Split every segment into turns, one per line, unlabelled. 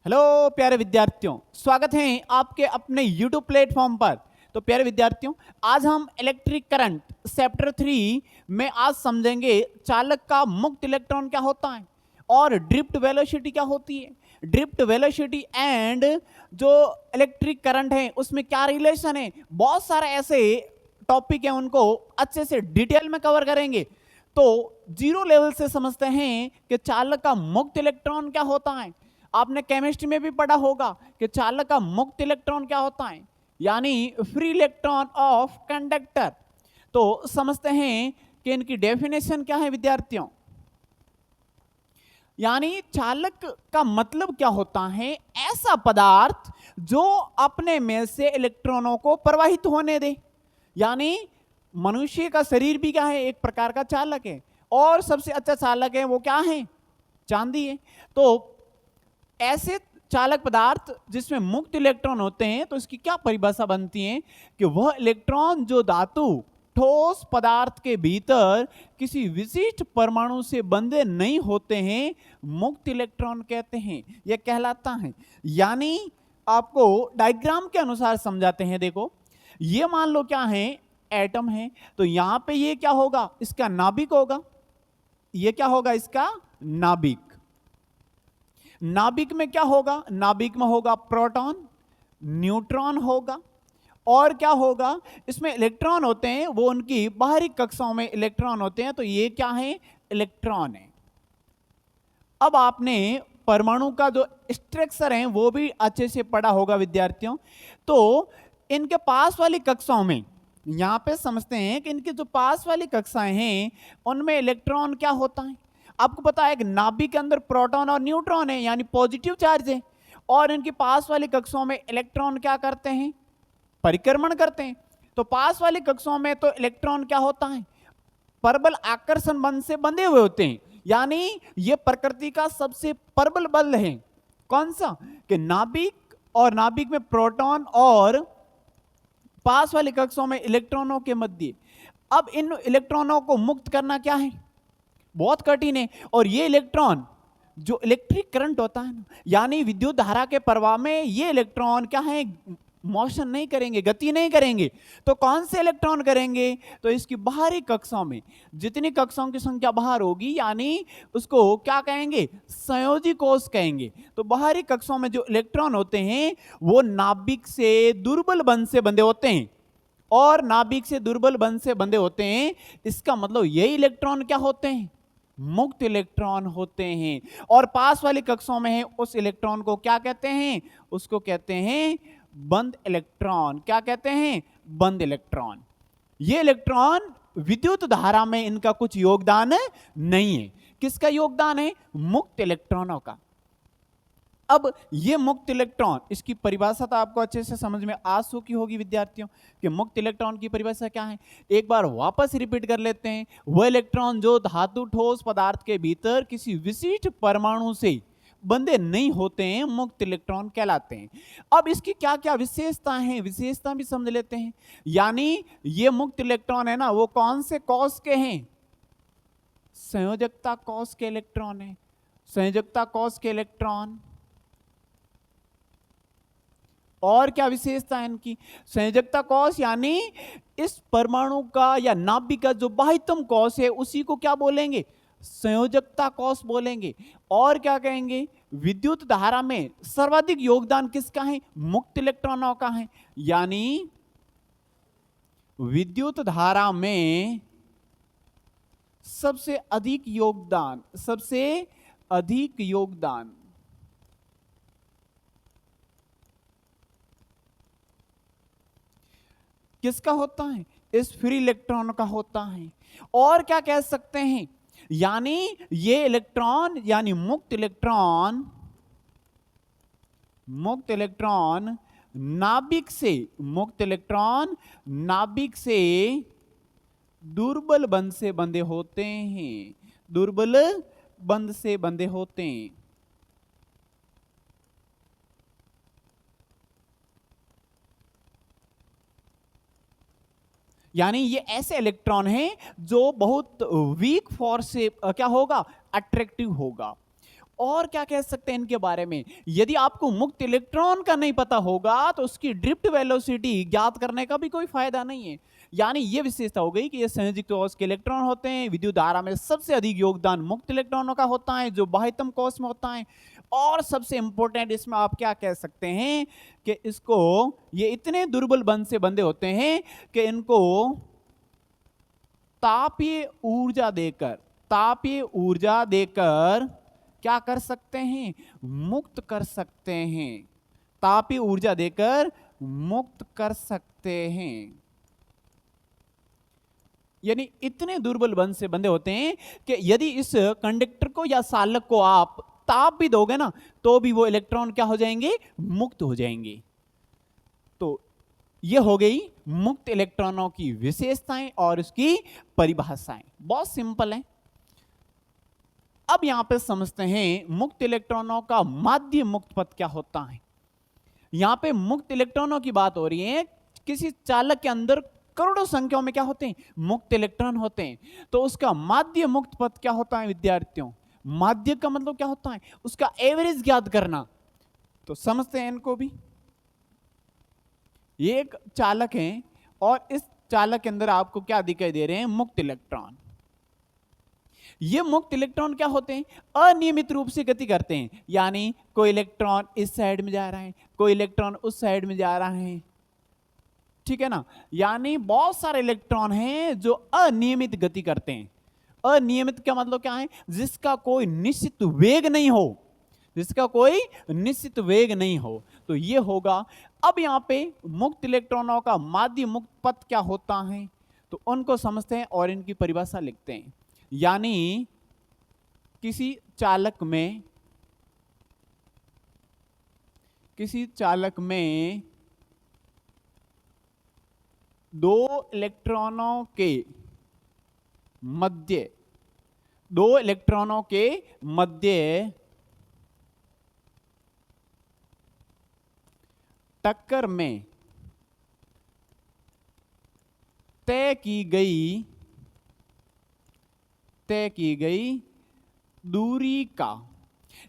Hello प्यारे विद्यार्थियों, स्वागत है आपके अपने YouTube प्लेटफॉर्म पर। तो प्यारे विद्यार्थियों, आज हम इलेक्ट्रिक करंट चैप्टर 3 में आज समझेंगे चालक का मुक्त इलेक्ट्रॉन क्या होता है और ड्रिफ्ट वेलोसिटी क्या होती है। ड्रिफ्ट वेलोसिटी एंड जो इलेक्ट्रिक करंट है उसमें क्या रिलेशन है। बहुत सारे ऐसे टॉपिक हैं, उनको अच्छे से डिटेल में कवर करेंगे। तो जीरो लेवल से समझते हैं कि चालक का मुक्त इलेक्ट्रॉन क्या होता है। आपने केमिस्ट्री में भी पढ़ा होगा कि चालक का मुक्त इलेक्ट्रॉन क्या होता है, यानी फ्री इलेक्ट्रॉन ऑफ कंडक्टर। तो समझते हैं कि इनकी डेफिनेशन क्या है विद्यार्थियों। यानी चालक का मतलब क्या होता है, ऐसा पदार्थ जो अपने में से इलेक्ट्रॉनों को प्रवाहित होने दे। यानी मनुष्य का शरीर भी क्या है, एक प्रकार का चालक है, और सबसे अच्छा चालक है वो क्या है, चांदी है। तो ऐसे चालक पदार्थ जिसमें मुक्त इलेक्ट्रॉन होते हैं, तो इसकी क्या परिभाषा बनती है कि वह इलेक्ट्रॉन जो धातु ठोस पदार्थ के भीतर किसी विशिष्ट परमाणु से बंधे नहीं होते हैं, मुक्त इलेक्ट्रॉन कहते हैं, यह कहलाता है। यानी आपको डायग्राम के अनुसार समझाते हैं। देखो, ये मान लो क्या है, एटम है, तो यहां पे ये क्या होगा, इसका नाभिक होगा। ये क्या होगा, इसका नाभिक। नाभिक में क्या होगा, नाभिक में होगा प्रोटॉन, न्यूट्रॉन होगा, और क्या होगा, इसमें इलेक्ट्रॉन होते हैं, वो उनकी बाहरी कक्षाओं में इलेक्ट्रॉन होते हैं। तो ये क्या है, इलेक्ट्रॉन है। अब आपने परमाणु का जो स्ट्रक्चर है वो भी अच्छे से पढ़ा होगा विद्यार्थियों। तो इनके पास वाली कक्षाओं में, यहां पे समझते हैं कि इनकी जो पास वाली कक्षाएं हैं उनमें इलेक्ट्रॉन क्या होता है। आपको पता है कि नाभिक के अंदर प्रोटॉन और न्यूट्रॉन है, यानी पॉजिटिव चार्ज है, और इनकी पास वाली कक्षाओं में इलेक्ट्रॉन क्या करते हैं, परिक्रमण करते हैं। तो पास वाली कक्षाओं में तो इलेक्ट्रॉन क्या होता है, प्रबल आकर्षण बल से बंधे हुए होते हैं। यानी ये प्रकृति का सबसे प्रबल बल है। कौन सा, कि नाभिक, और नाभिक में प्रोटॉन और पास वाली कक्षाओं में इलेक्ट्रॉनों के मध्य। अब इन इलेक्ट्रॉनों को मुक्त करना क्या है, बहुत कठिन है। और ये इलेक्ट्रॉन जो इलेक्ट्रिक करंट होता है ना, यानी विद्युत धारा के प्रवाह में ये इलेक्ट्रॉन क्या है, मोशन नहीं करेंगे, गति नहीं करेंगे। तो कौन से इलेक्ट्रॉन करेंगे, तो इसकी बाहरी कक्षाओं में, जितनी कक्षाओं की संख्या बाहर होगी, यानी उसको क्या कहेंगे, संयोजी कोश कहेंगे। तो बाहरी कक्षाओं में जो इलेक्ट्रॉन होते हैं वो नाभिक से दुर्बल बंध से बंधे होते हैं, और नाभिक से दुर्बल बंध से बंधे होते हैं। इसका मतलब यही इलेक्ट्रॉन क्या होते हैं, मुक्त इलेक्ट्रॉन होते हैं। और पास वाली कक्षाओं में है उस इलेक्ट्रॉन को क्या कहते हैं, उसको कहते हैं बंद इलेक्ट्रॉन। क्या कहते हैं, बंद इलेक्ट्रॉन। ये इलेक्ट्रॉन विद्युत धारा में इनका कुछ योगदान नहीं है। किसका योगदान है, मुक्त इलेक्ट्रॉनों का। अब ये मुक्त इलेक्ट्रॉन, इसकी परिभाषा तो आपको अच्छे से समझ में आ चुकी होगी विद्यार्थियों कि मुक्त इलेक्ट्रॉन की परिभाषा क्या है। एक बार वापस रिपीट कर लेते हैं। वह इलेक्ट्रॉन जो धातु ठोस पदार्थ के भीतर किसी विशिष्ट परमाणु से बंधे नहीं होते हैं, मुक्त इलेक्ट्रॉन कहलाते हैं। अब इसकी क्या क्या विशेषताएं हैं, विशेषता भी समझ लेते हैं। यानी ये मुक्त इलेक्ट्रॉन है ना, वो कौन से कोश के हैं, संयोजकता कोश के इलेक्ट्रॉन है। संयोजकता कोश के इलेक्ट्रॉन। और क्या विशेषता है इनकी, संयोजकता कोश, यानी इस परमाणु का या नाभिक का जो बाह्यतम कोश है उसी को क्या बोलेंगे, संयोजकता कोश बोलेंगे। और क्या कहेंगे, विद्युत धारा में सर्वाधिक योगदान किसका है, मुक्त इलेक्ट्रॉनों का है। यानी विद्युत धारा में सबसे अधिक योगदान, सबसे अधिक योगदान किसका होता है, इस फ्री इलेक्ट्रॉन का होता है। और क्या कह सकते हैं, यानी ये इलेक्ट्रॉन, यानी मुक्त इलेक्ट्रॉन, मुक्त इलेक्ट्रॉन नाभिक से, मुक्त इलेक्ट्रॉन नाभिक से दुर्बल बंध से बंधे होते हैं, दुर्बल बंध से बंधे होते हैं। यानी ये ऐसे इलेक्ट्रॉन हैं जो बहुत वीक फोर्स से क्या होगा, अट्रैक्टिव होगा। और क्या कह सकते हैं इनके बारे में? यदि आपको मुक्त इलेक्ट्रॉन का नहीं पता होगा तो उसकी ड्रिफ्ट वेलोसिटी ज्ञात करने का भी कोई फायदा नहीं है। यानी ये विशेषता हो गई कि ये संयोजित कोश के इलेक्ट्रॉन होते हैं, विद्युत धारा में सबसे अधिक योगदान मुक्त इलेक्ट्रॉनों का होता है जो बाह्यतम कोश में होता है। और सबसे इंपॉर्टेंट इसमें आप क्या कह सकते हैं कि इसको ये इतने दुर्बल बंध से बंधे होते हैं कि इनको तापीय ऊर्जा देकर क्या कर सकते हैं? मुक्त कर सकते हैं। तापीय ऊर्जा देकर मुक्त कर सकते हैं। यानी इतने दुर्बल बंध से बंधे होते हैं कि यदि इस कंडक्टर को या सालक को आप ताप भी दोगे ना तो भी वो इलेक्ट्रॉन क्या हो जाएंगे? मुक्त हो जाएंगे। तो ये हो गई मुक्त इलेक्ट्रॉनों की विशेषताएं और उसकी परिभाषाएं, बहुत सिंपल है। अब यहां पे समझते हैं मुक्त इलेक्ट्रॉनों का माध्य मुक्त पथ क्या होता है। यहां पे मुक्त इलेक्ट्रॉनों की बात हो रही है। किसी चालक के अंदर करोड़ों संख्याओं में क्या होते हैं? मुक्त इलेक्ट्रॉन होते हैं। तो उसका माध्य मुक्त पथ क्या होता है विद्यार्थियों? माध्य का मतलब क्या होता है? उसका एवरेज ज्ञात करना। तो समझते हैं इनको भी। ये एक चालक है और इस चालक के अंदर आपको क्या दिखाई दे रहे हैं? मुक्त इलेक्ट्रॉन। ये मुक्त इलेक्ट्रॉन क्या होते हैं? अनियमित रूप से गति करते हैं। यानी कोई इलेक्ट्रॉन इस साइड में जा रहा है, कोई इलेक्ट्रॉन उस साइड में जा रहा है, ठीक है ना। यानी बहुत सारे इलेक्ट्रॉन हैं जो अनियमित गति करते हैं। अनियमित का मतलब क्या है? जिसका कोई निश्चित वेग नहीं हो, जिसका कोई निश्चित वेग नहीं हो। तो ये होगा। अब यहां पे मुक्त इलेक्ट्रॉनों का माध्य मुक्त पथ क्या होता है तो उनको समझते हैं और इनकी परिभाषा लिखते हैं। यानी किसी चालक में दो इलेक्ट्रॉनों के मध्य टक्कर में तय की गई दूरी का।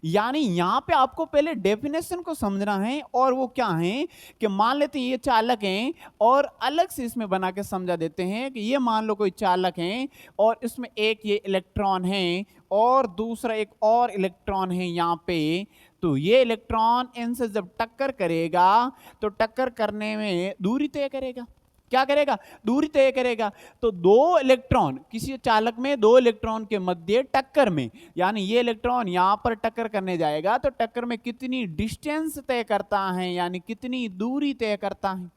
यानी यहां पे आपको पहले डेफिनेशन को समझना है और वो क्या है कि मान लेते हैं ये चालक हैं और अलग से इसमें बना के समझा देते हैं कि ये मान लो कोई चालक है और इसमें एक ये इलेक्ट्रॉन है और दूसरा एक और इलेक्ट्रॉन है यहां पे। तो ये इलेक्ट्रॉन इनसे जब टक्कर करेगा तो टक्कर करने में दूरी तय करेगा। क्या करेगा? दूरी तय करेगा। तो दो इलेक्ट्रॉन, किसी चालक में दो इलेक्ट्रॉन के मध्य टक्कर में, यानी ये इलेक्ट्रॉन यहां पर टक्कर करने जाएगा तो टक्कर में कितनी डिस्टेंस तय करता है, यानी कितनी दूरी तय करता है।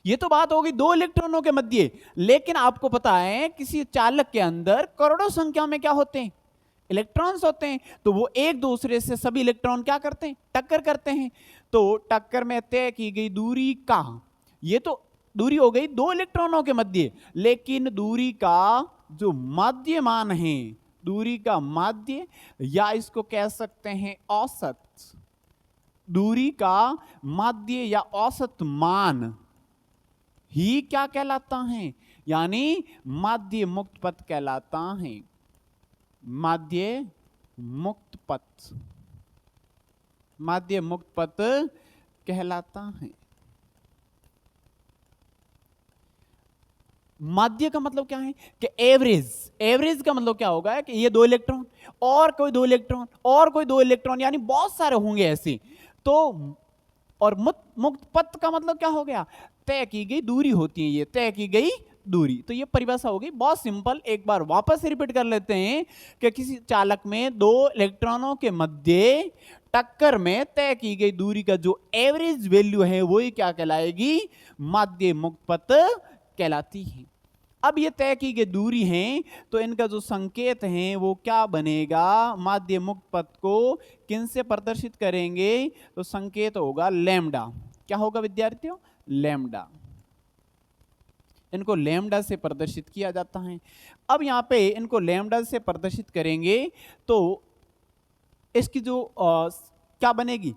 ये तो बात होगी दो इलेक्ट्रॉनों के मध्य। लेकिन आपको पता है किसी चालक के अंदर करोड़ों संख्या में क्या होते हैं? इलेक्ट्रॉन्स होते हैं। तो वो एक दूसरे से सभी इलेक्ट्रॉन क्या करते हैं? टक्कर करते हैं। तो टक्कर में तय की गई दूरी का, ये तो दूरी हो गई दो इलेक्ट्रॉनों के मध्य, लेकिन दूरी का जो माध्य मान है, दूरी का माध्य या इसको कह सकते हैं औसत, दूरी का माध्य या औसत मान ही क्या कहलाता है? यानी माध्य मुक्त पथ कहलाता है। माध्य मुक्त पथ, माध्य मुक्त पथ कहलाता है। माध्य का मतलब क्या है कि एवरेज का मतलब क्या होगा कि ये दो इलेक्ट्रॉन और कोई दो इलेक्ट्रॉन और कोई दो इलेक्ट्रॉन, यानी बहुत सारे होंगे ऐसे। तो और मुक्त पथ का मतलब क्या हो गया? तय की गई दूरी होती है, ये तय की गई दूरी। तो ये परिभाषा हो गई बहुत सिंपल। एक बार वापस रिपीट कर लेते हैं कि किसी चालक में दो इलेक्ट्रॉनों के मध्य टक्कर में तय की गई दूरी का जो एवरेज वैल्यू है वही क्या कहलाएगी? माध्य मुक्त पथ कहलाती है। अब ये तय की गई दूरी है तो इनका जो संकेत है वो क्या बनेगा? माध्य मुक्त पथ को किन से प्रदर्शित करेंगे? तो संकेत होगा लैम्डा। क्या होगा विद्यार्थियों? लैम्डा। इनको लैम्डा से प्रदर्शित किया जाता है। अब यहाँ पे इनको लैम्डा से प्रदर्शित करेंगे तो इसकी जो क्या बनेगी?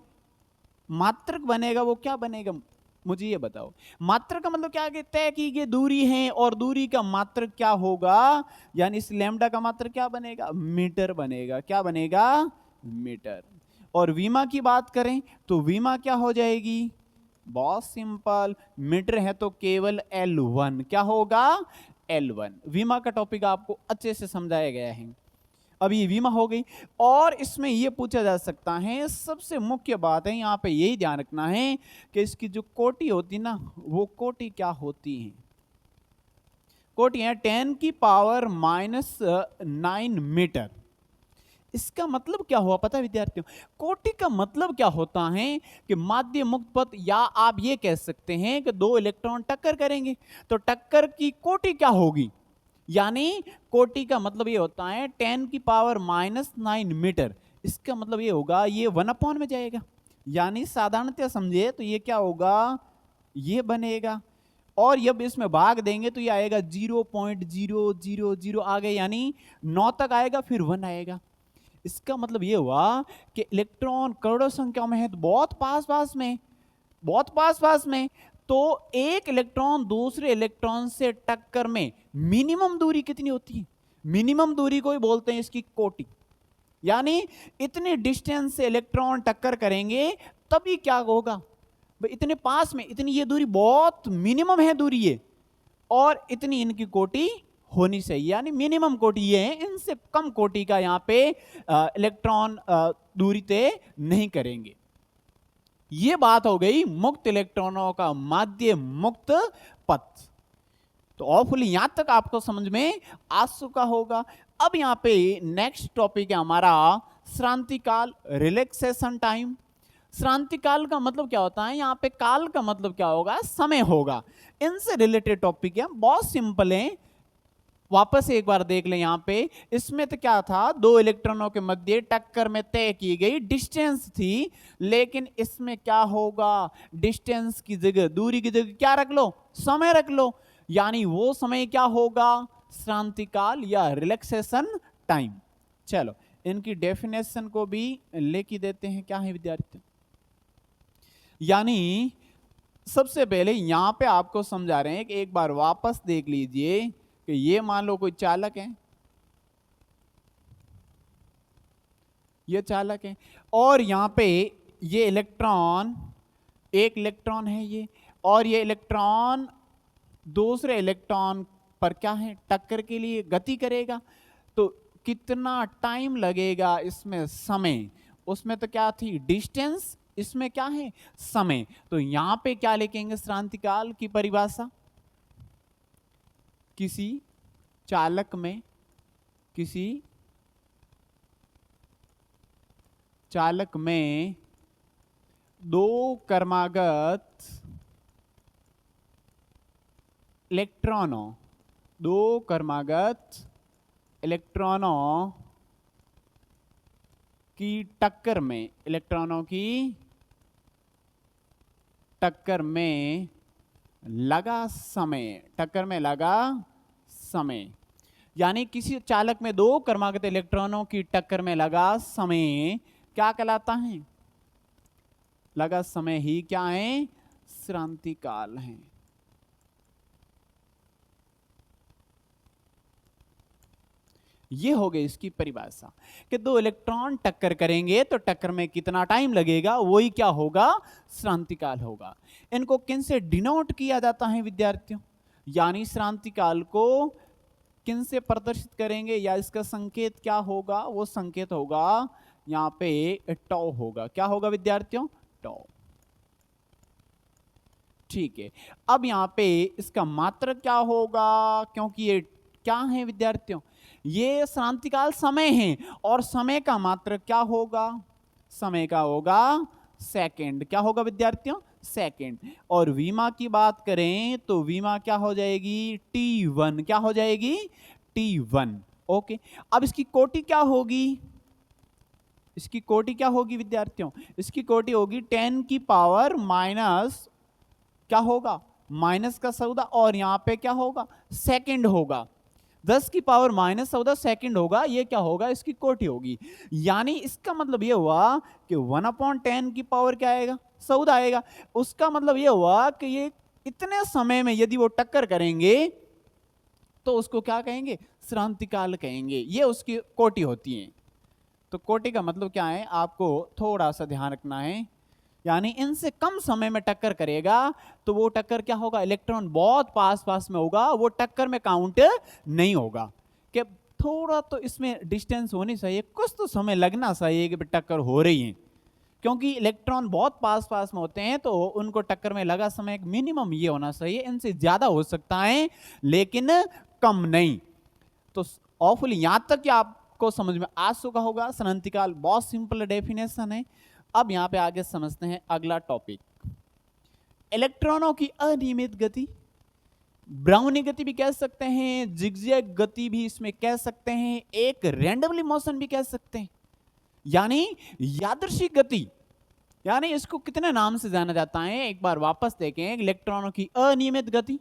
मात्रक बनेगा। वो क्या बनेगा मुझे ये बताओ। मात्रक का मतलब क्या है? तय की गई दूरी है और दूरी का मात्रक क्या होगा? यानी इस लैम्डा का मात्रक क्या बनेगा? मीटर बनेगा। क्या बनेगा? मीटर। और वीमा की बात करें तो वीमा क्या हो जाएगी, बहुत सिंपल, मीटर है तो केवल L1, क्या होगा L1। वीमा का टॉपिक आपको अच्छे से समझाया गया है। अब ये बीमा हो गई, और इसमें ये पूछा जा सकता है, सबसे मुख्य बात है यहाँ पे यही ध्यान रखना है कि इसकी जो कोटि होती ना, वो कोटि क्या होती है, कोटि है 10⁻⁹ मीटर। इसका मतलब क्या हुआ पता है विद्यार्थियों, कोटि का मतलब क्या होता है कि माध्य मुक्त पथ, या आप ये कह सकते हैं कि दो इलेक्ट्रॉन टक्कर करेंगे तो टक्कर की कोटि क्या होगी, यानी कोटि का मतलब ये होता है 10⁻⁹ मीटर। इसका मतलब ये होगा ये 1 में जाएगा, यानी साधारणतः समझे तो ये क्या होगा, ये बनेगा, और जब इसमें भाग देंगे तो ये आएगा 0.000 आगे, यानी 9 तक आएगा, फिर 1 आएगा। इसका मतलब ये हुआ कि इलेक्ट्रॉन करोड़ों संख्या में है तो बहुत पास पास में, तो एक इलेक्ट्रॉन दूसरे इलेक्ट्रॉन से टक्कर में मिनिमम दूरी कितनी होती है, मिनिमम दूरी को ही बोलते हैं इसकी कोटि, यानी इतने डिस्टेंस से इलेक्ट्रॉन टक्कर करेंगे तभी क्या होगा, इतने पास में, इतनी ये दूरी बहुत मिनिमम है दूरी ये, और इतनी इनकी कोटि होनी चाहिए, यानी मिनिमम कोटि ये है, इनसे कम कोटि का यहाँ पे इलेक्ट्रॉन दूरी तय नहीं करेंगे। ये बात हो गई मुक्त इलेक्ट्रॉनों का माध्य मुक्त पथ। तो ऑफुली यहां तक आपको समझ में आ चुका होगा। अब यहाँ पे नेक्स्ट टॉपिक है हमारा श्रांति काल, रिलैक्सेशन टाइम। श्रांति काल का मतलब क्या होता है, यहाँ पे काल का मतलब क्या होगा, समय होगा। इनसे रिलेटेड टॉपिक है, बहुत सिंपल है, वापस एक बार देख लें। यहाँ पे इसमें तो क्या था, दो इलेक्ट्रॉनों के मध्य टक्कर में तय की गई डिस्टेंस थी, लेकिन इसमें क्या होगा, डिस्टेंस की जगह, दूरी की जगह क्या रख लो, समय रख लो, यानी वो समय क्या होगा, श्रांति काल या रिलैक्सेशन टाइम। चलो इनकी डेफिनेशन को भी लेके देते हैं, क्या है विद्यार्थी, यानी सबसे पहले यहां पे आपको समझा रहे हैं कि एक बार वापस देख लीजिए कि ये मान लो कोई चालक है, ये चालक है, और यहां पे ये इलेक्ट्रॉन, एक इलेक्ट्रॉन है ये, और ये इलेक्ट्रॉन दूसरे इलेक्ट्रॉन पर क्या है, टक्कर के लिए गति करेगा, तो कितना टाइम लगेगा, इसमें समय, उसमें तो क्या थी डिस्टेंस, इसमें क्या है समय। तो यहां पे क्या लिखेंगे, श्रांति काल की परिभाषा, किसी चालक में, किसी चालक में दो क्रमागत इलेक्ट्रॉनों, दो क्रमागत इलेक्ट्रॉनों की टक्कर में, इलेक्ट्रॉनों की टक्कर में लगा समय, टक्कर में लगा समय, यानी किसी चालक में दो क्रमागत इलेक्ट्रॉनों की टक्कर में लगा समय क्या कहलाता है, लगा समय ही क्या है, श्रांति काल है। ये हो गई इसकी परिभाषा कि दो इलेक्ट्रॉन टक्कर करेंगे तो टक्कर में कितना टाइम लगेगा, वही क्या होगा, श्रांति काल होगा। इनको किन से डिनोट किया जाता है विद्यार्थियों, यानी श्रांति काल को किन से प्रदर्शित करेंगे, या इसका संकेत क्या होगा, वो संकेत होगा यहाँ पे टॉ होगा। क्या होगा विद्यार्थियों, टॉ। ठीक है, अब यहाँ पे इसका मात्रक क्या होगा, क्योंकि ये क्या है विद्यार्थियों, ये श्रांति काल समय है, और समय का मात्रक क्या होगा, समय का होगा सेकंड। क्या होगा विद्यार्थियों, सेकंड। और वीमा की बात करें तो वीमा क्या हो जाएगी, T1। क्या हो जाएगी, T1। ओके, अब इसकी कोटि क्या होगी, इसकी कोटि क्या होगी विद्यार्थियों, इसकी कोटि होगी 10 की पावर माइनस, क्या होगा, माइनस का 14, और यहां पे क्या होगा, सेकंड होगा, 10 की पावर माइनस 14 सेकंड होगा, ये क्या होगा, इसकी कोटि होगी। यानी इसका मतलब ये हुआ कि 1/10 की पावर क्या आएगा, 14 आएगा। उसका मतलब ये हुआ कि ये इतने समय में यदि वो टक्कर करेंगे तो उसको क्या कहेंगे, श्रांति काल कहेंगे, ये उसकी कोटि होती है। तो कोटि का मतलब क्या है, आपको थोड़ा सा ध्यान रखना है, यानी इनसे कम समय में टक्कर करेगा तो वो टक्कर क्या होगा, इलेक्ट्रॉन बहुत पास पास में होगा, वो टक्कर में काउंट नहीं होगा। कि थोड़ा तो इसमें डिस्टेंस होनी चाहिए, कुछ तो समय लगना चाहिए कि टक्कर हो रही है, क्योंकि इलेक्ट्रॉन बहुत पास पास में होते हैं तो उनको टक्कर में लगा समय एक मिनिमम ये होना चाहिए, इनसे ज्यादा हो सकता है लेकिन कम नहीं। तो ऑफुली यहां तक कि आपको समझ में आ चुका होगा, सनंतिकाल बहुत सिंपल डेफिनेशन है। अब यहां पे आगे समझते हैं अगला टॉपिक, इलेक्ट्रॉनों की अनियमित गति, ब्राउनी गति भी कह सकते हैं, जिगजैग गति भी इसमें कह सकते हैं, एक रैंडमली मोशन भी कह सकते हैं, यानी यादृच्छिक गति। यानी इसको कितने नाम से जाना जाता है, एक बार वापस देखें, इलेक्ट्रॉनों की अनियमित गति,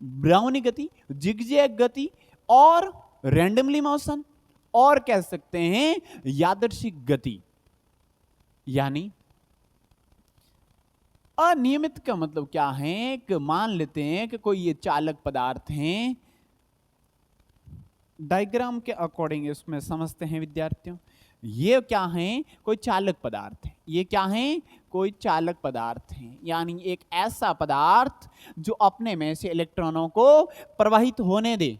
ब्राउनी गति, जिगजैग गति और रैंडमली मोशन, और कह सकते हैं यादृच्छिक गति। यानी अनियमित का मतलब क्या है कि मान लेते हैं कि कोई ये चालक पदार्थ हैं, डायग्राम के अकॉर्डिंग इसमें समझते हैं विद्यार्थियों, ये क्या हैं, कोई चालक पदार्थ है, ये क्या हैं, कोई चालक पदार्थ हैं, यानी एक ऐसा पदार्थ जो अपने में से इलेक्ट्रॉनों को प्रवाहित होने दे,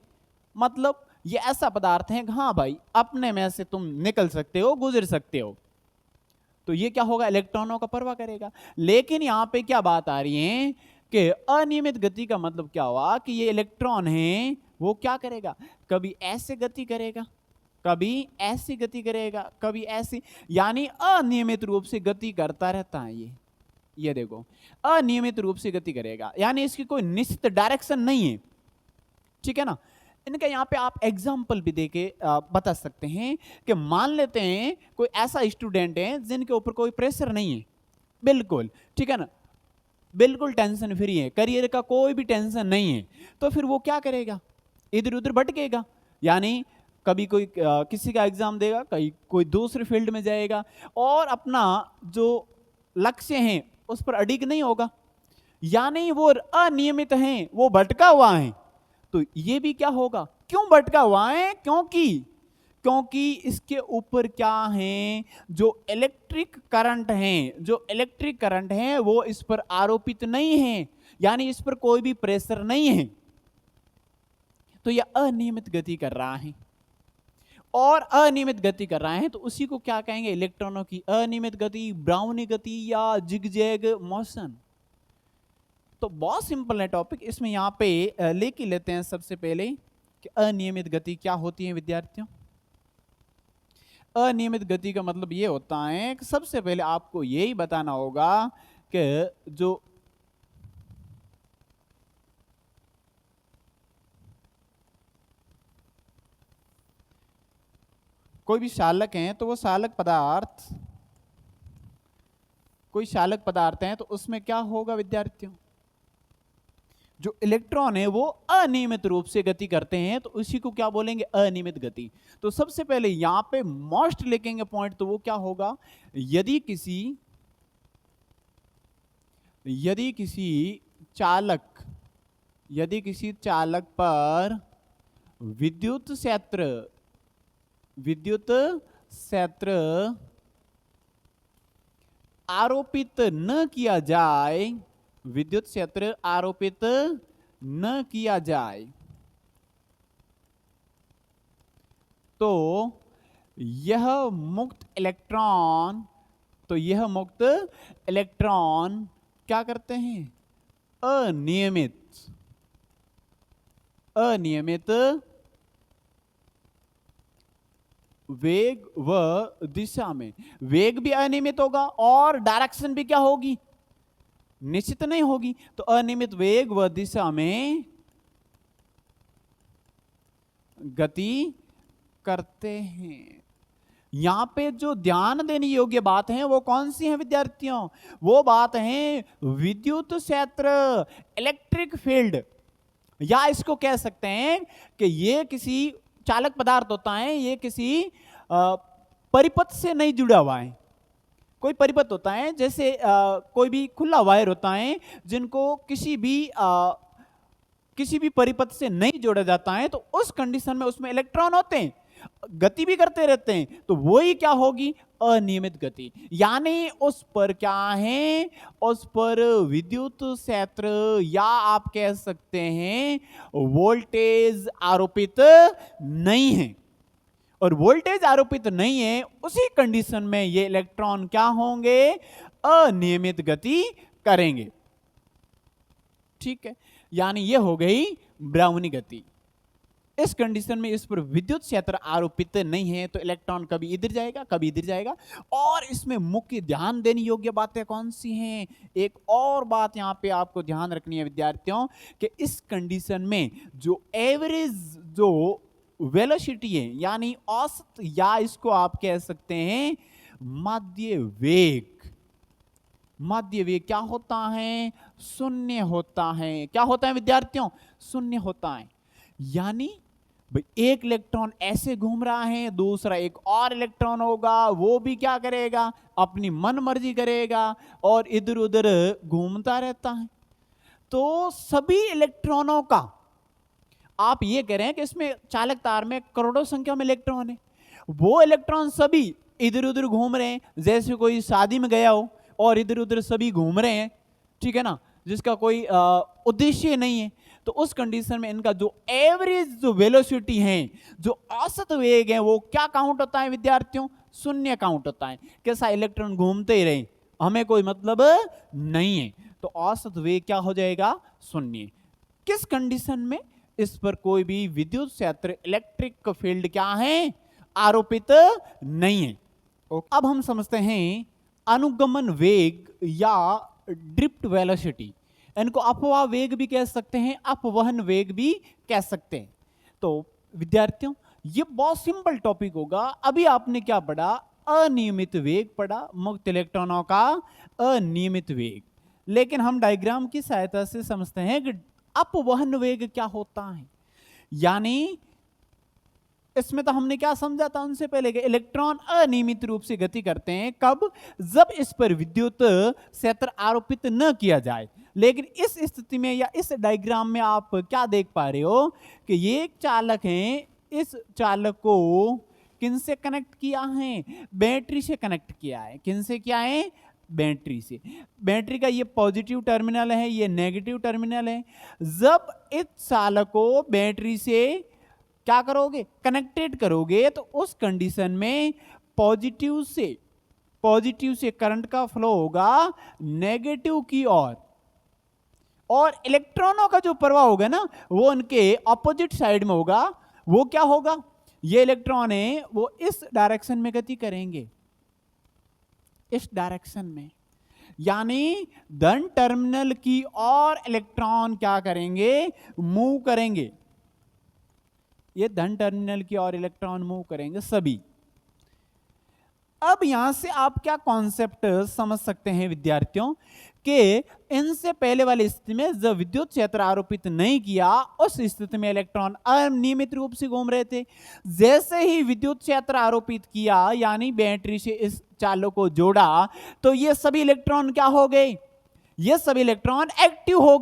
मतलब ये ऐसा पदार्थ है, हाँ भाई अपने में से तुम निकल सकते हो, गुजर सकते हो, तो ये क्या होगा, इलेक्ट्रॉनों का परवाह करेगा। लेकिन यहां पे क्या बात आ रही है कि अनियमित गति का मतलब क्या हुआ कि ये इलेक्ट्रॉन है वो क्या करेगा, कभी ऐसे गति करेगा, कभी ऐसी गति करेगा, कभी ऐसी, यानी अनियमित रूप से गति करता रहता है ये देखो अनियमित रूप से गति करेगा, यानी इसकी कोई निश्चित डायरेक्शन नहीं है, ठीक है ना। इनका यहाँ पे आप एग्जाम्पल भी देके बता सकते हैं कि मान लेते हैं कोई ऐसा स्टूडेंट है जिनके ऊपर कोई प्रेशर नहीं है, बिल्कुल ठीक है ना, बिल्कुल टेंशन फ्री है, करियर का कोई भी टेंशन नहीं है, तो फिर वो क्या करेगा, इधर उधर भटकेगा, यानी कभी कोई किसी का एग्जाम देगा, कहीं कोई दूसरे फील्ड में जाएगा और अपना जो लक्ष्य है उस पर अडिग नहीं होगा, यानी वो अनियमित हैं, वो भटका हुआ है। तो ये भी क्या होगा, क्यों भटका हुआ है, क्योंकि इसके ऊपर क्या है, जो इलेक्ट्रिक करंट है वो इस पर आरोपित नहीं है, यानी इस पर कोई भी प्रेशर नहीं है, तो यह अनियमित गति कर रहा है, और अनियमित गति कर रहा है तो उसी को क्या कहेंगे, इलेक्ट्रॉनों की अनियमित गति, ब्राउनी गति या जिगजैग मोशन। तो बहुत सिंपल है टॉपिक, इसमें यहां पे लेके लेते हैं सबसे पहले कि अनियमित गति क्या होती है विद्यार्थियों। अनियमित गति का मतलब ये होता है कि सबसे पहले आपको यही बताना होगा कि जो कोई भी चालक है तो वो चालक पदार्थ, कोई चालक पदार्थ है तो उसमें क्या होगा विद्यार्थियों, जो इलेक्ट्रॉन है वो अनियमित रूप से गति करते हैं तो उसी को क्या बोलेंगे, अनियमित गति। तो सबसे पहले यहां पे मोस्ट लिखेंगे पॉइंट, तो वो क्या होगा, यदि किसी चालक पर विद्युत क्षेत्र आरोपित न किया जाए, विद्युत क्षेत्र आरोपित न किया जाए, तो यह मुक्त इलेक्ट्रॉन क्या करते हैं, अनियमित वेग व दिशा में, वेग भी अनियमित होगा और डायरेक्शन भी क्या होगी, निश्चित नहीं होगी, तो अनियमित वेग व दिशा में गति करते हैं। यहां पे जो ध्यान देने योग्य बात है वो कौन सी है विद्यार्थियों, वो बात है विद्युत क्षेत्र, इलेक्ट्रिक फील्ड, या इसको कह सकते हैं कि ये किसी चालक पदार्थ होता है, ये किसी परिपथ से नहीं जुड़ा हुआ है। कोई परिपथ होता है जैसे कोई भी खुला वायर होता है जिनको किसी भी परिपथ से नहीं जोड़ा जाता है, तो उस कंडीशन में उसमें इलेक्ट्रॉन होते हैं। गति भी करते रहते हैं, तो वही क्या होगी, अनियमित गति। यानी उस पर क्या है, उस पर विद्युत क्षेत्र या आप कह सकते हैं वोल्टेज आरोपित नहीं है। और वोल्टेज आरोपित नहीं है, उसी कंडीशन में ये इलेक्ट्रॉन क्या होंगे, अनियमित गति करेंगे। ठीक है, यानी ये हो गई ब्राउनी गति। इस कंडीशन में इस पर विद्युत क्षेत्र आरोपित नहीं है, तो इलेक्ट्रॉन कभी इधर जाएगा कभी इधर जाएगा। और इसमें मुख्य ध्यान देने योग्य बातें कौन सी हैं, एक और बात यहां पे आपको ध्यान रखनी है विद्यार्थियों, कि इस कंडीशन में जो एवरेज जो वेलोसिटी है, यानी औसत, या इसको आप कह सकते हैं माध्य वेग, माध्य वेग क्या होता है, शून्य होता है। क्या होता है विद्यार्थियों, शून्य होता है। यानी एक इलेक्ट्रॉन ऐसे घूम रहा है, दूसरा एक और इलेक्ट्रॉन होगा, वो भी क्या करेगा, अपनी मन मर्जी करेगा और इधर उधर घूमता रहता है। तो सभी इलेक्ट्रॉनों का आप ये कह रहे हैं कि इसमें चालक तार में करोड़ों संख्या में इलेक्ट्रॉन है, वो इलेक्ट्रॉन सभी इधर उधर घूम रहे हैं, जैसे कोई शादी में गया हो और इधर उधर सभी घूम रहे हैं, ठीक है ना, जिसका कोई उद्देश्य नहीं है। तो उस कंडीशन में इनका जो एवरेज जो वेलोसिटी है, जो औसत वेग है, वो क्या काउंट होता है विद्यार्थियों, शून्य काउंट होता है। कैसा, इलेक्ट्रॉन घूमते ही रहे, हमें कोई मतलब नहीं है, तो औसत वेग क्या हो जाएगा, शून्य। किस कंडीशन में, इस पर कोई भी विद्युत क्षेत्र इलेक्ट्रिक फील्ड क्या है, आरोपित नहीं है। अब हम समझते हैं अनुगमन वेग या ड्रिफ्ट वेलोसिटी। इनको अपवाह वेग भी कह सकते हैं, अपवहन वेग भी कह सकते हैं। तो विद्यार्थियों ये बहुत सिंपल टॉपिक होगा। अभी आपने क्या पढ़ा, अनियमित वेग पढ़ा, मुक्त इलेक्ट्रॉनों का अनियमित वेग। लेकिन हम डायग्राम की सहायता से समझते हैं कि अपवहन वेग क्या होता है। यानी इसमें तो हमने क्या समझा था उनसे पहले कि इलेक्ट्रॉन अनियमित रूप से गति करते हैं, कब, जब इस पर विद्युत क्षेत्र आरोपित न किया जाए। लेकिन इस स्थिति में या इस डायग्राम में आप क्या देख पा रहे हो कि ये एक चालक है, इस चालक को किनसे कनेक्ट किया है, बैटरी से कनेक्ट किया है। किनसे किया है, बैटरी से। बैटरी का ये पॉजिटिव टर्मिनल है, ये नेगेटिव टर्मिनल है। जब इस चालक को बैटरी से क्या करोगे, कनेक्टेड करोगे, तो उस कंडीशन में पॉजिटिव से करंट का फ्लो होगा नेगेटिव की ओर, और इलेक्ट्रॉनों का जो प्रवाह होगा ना, वो उनके ऑपोजिट साइड में होगा। वो क्या होगा, ये इलेक्ट्रॉन है वो इस डायरेक्शन में गति करेंगे, इस डायरेक्शन में। यानी धन टर्मिनल की ओर इलेक्ट्रॉन क्या करेंगे, मूव करेंगे। ये धन टर्मिनल की ओर इलेक्ट्रॉन मूव करेंगे सभी। अब यहां से आप क्या कॉन्सेप्ट समझ सकते हैं विद्यार्थियों, कि इनसे पहले वाली स्थिति में जब विद्युत क्षेत्र आरोपित नहीं किया, उस स्थिति में इलेक्ट्रॉन अनियमित रूप से घूम रहे थे। जैसे ही विद्युत क्षेत्र आरोपित किया, यानी बैटरी से इस चालक को जोड़ा, तो ये सभी इलेक्ट्रॉन क्या हो गए, ये सभी इलेक्ट्रॉन एक्टिव हो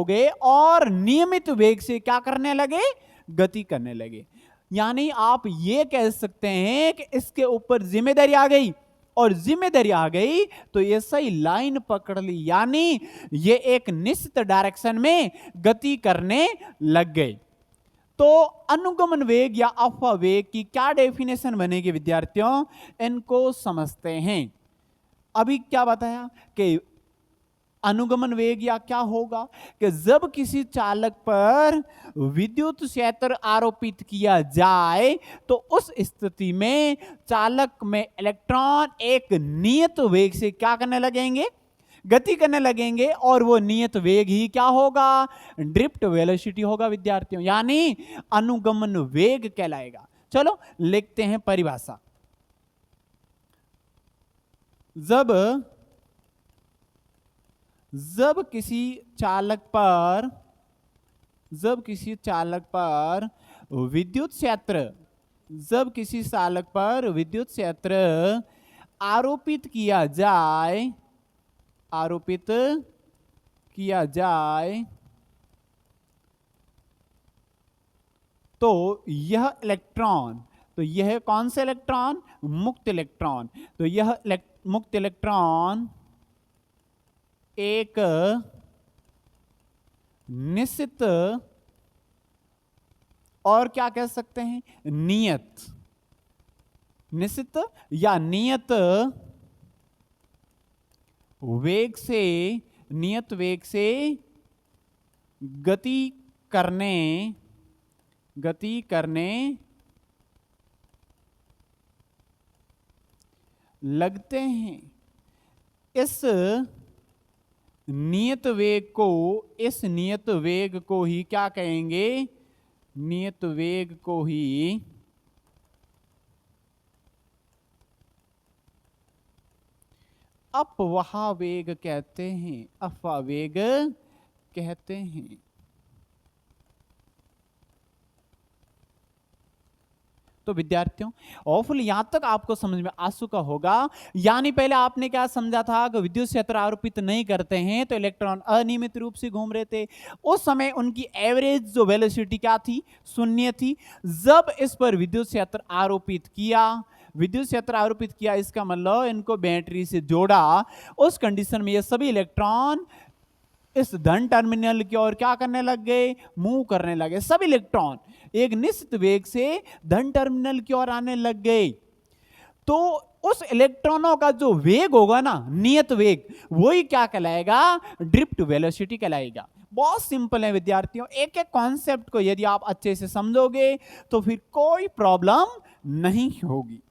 गए और नियमित वेग से क्या करने लगे, गति करने लगे। यानी आप ये कह सकते हैं कि इसके ऊपर जिम्मेदारी आ गई, और जिम्मेदारी आ गई तो ये सही लाइन पकड़ ली, यानी ये एक निश्चित डायरेक्शन में गति करने लग गए। तो अनुगमन वेग या अपवाह वेग की क्या डेफिनेशन बनेगी विद्यार्थियों, इनको समझते हैं। अभी क्या बताया कि अनुगमन वेग या क्या होगा, कि जब किसी चालक पर विद्युत क्षेत्र आरोपित किया जाए, तो उस स्थिति में चालक में इलेक्ट्रॉन एक नियत वेग से क्या करने लगेंगे, गति करने लगेंगे, और वो नियत वेग ही क्या होगा, ड्रिफ्ट वेलोसिटी होगा विद्यार्थियों, यानी अनुगमन वेग कहलाएगा। चलो लिखते हैं परिभाषा। जब किसी चालक पर विद्युत क्षेत्र आरोपित किया जाए तो यह इलेक्ट्रॉन, तो यह कौन सा इलेक्ट्रॉन? मुक्त इलेक्ट्रॉन। तो यह मुक्त इलेक्ट्रॉन एक निश्चित और क्या कह सकते हैं, नियत, निश्चित या नियत वेग से, नियत वेग से गति करने लगते हैं। इस नियत वेग को ही क्या कहेंगे? नियत वेग को ही अपवाह वेग कहते हैं, अपवाह वेग कहते हैं। तो विद्यार्थियों होपफुली यहां तक आपको समझ में आ चुका होगा। यानी पहले आपने क्या समझा था कि विद्युत क्षेत्र आरोपित नहीं करते हैं तो इलेक्ट्रॉन अनियमित रूप से घूम रहे थे। उस समय उनकी एवरेज जो वेलोसिटी क्या थी? शून्य थी। जब इस पर विद्युत क्षेत्र आरोपित किया, इसका मतलब इनको बैटरी से जोड़ा, उस कंडीशन में ये सभी इलेक्ट्रॉन इस धन टर्मिनल की ओर क्या करने लग गए? मूव करने लगे। सब इलेक्ट्रॉन एक निश्चित वेग से धन टर्मिनल की ओर आने लग गए। तो उस इलेक्ट्रॉनों का जो वेग होगा ना, नियत वेग, वही क्या कहलाएगा? ड्रिफ्ट वेलोसिटी कहलाएगा। बहुत सिंपल है विद्यार्थियों, एक एक कॉन्सेप्ट को यदि आप अच्छे से समझोगे तो फिर कोई प्रॉब्लम नहीं होगी।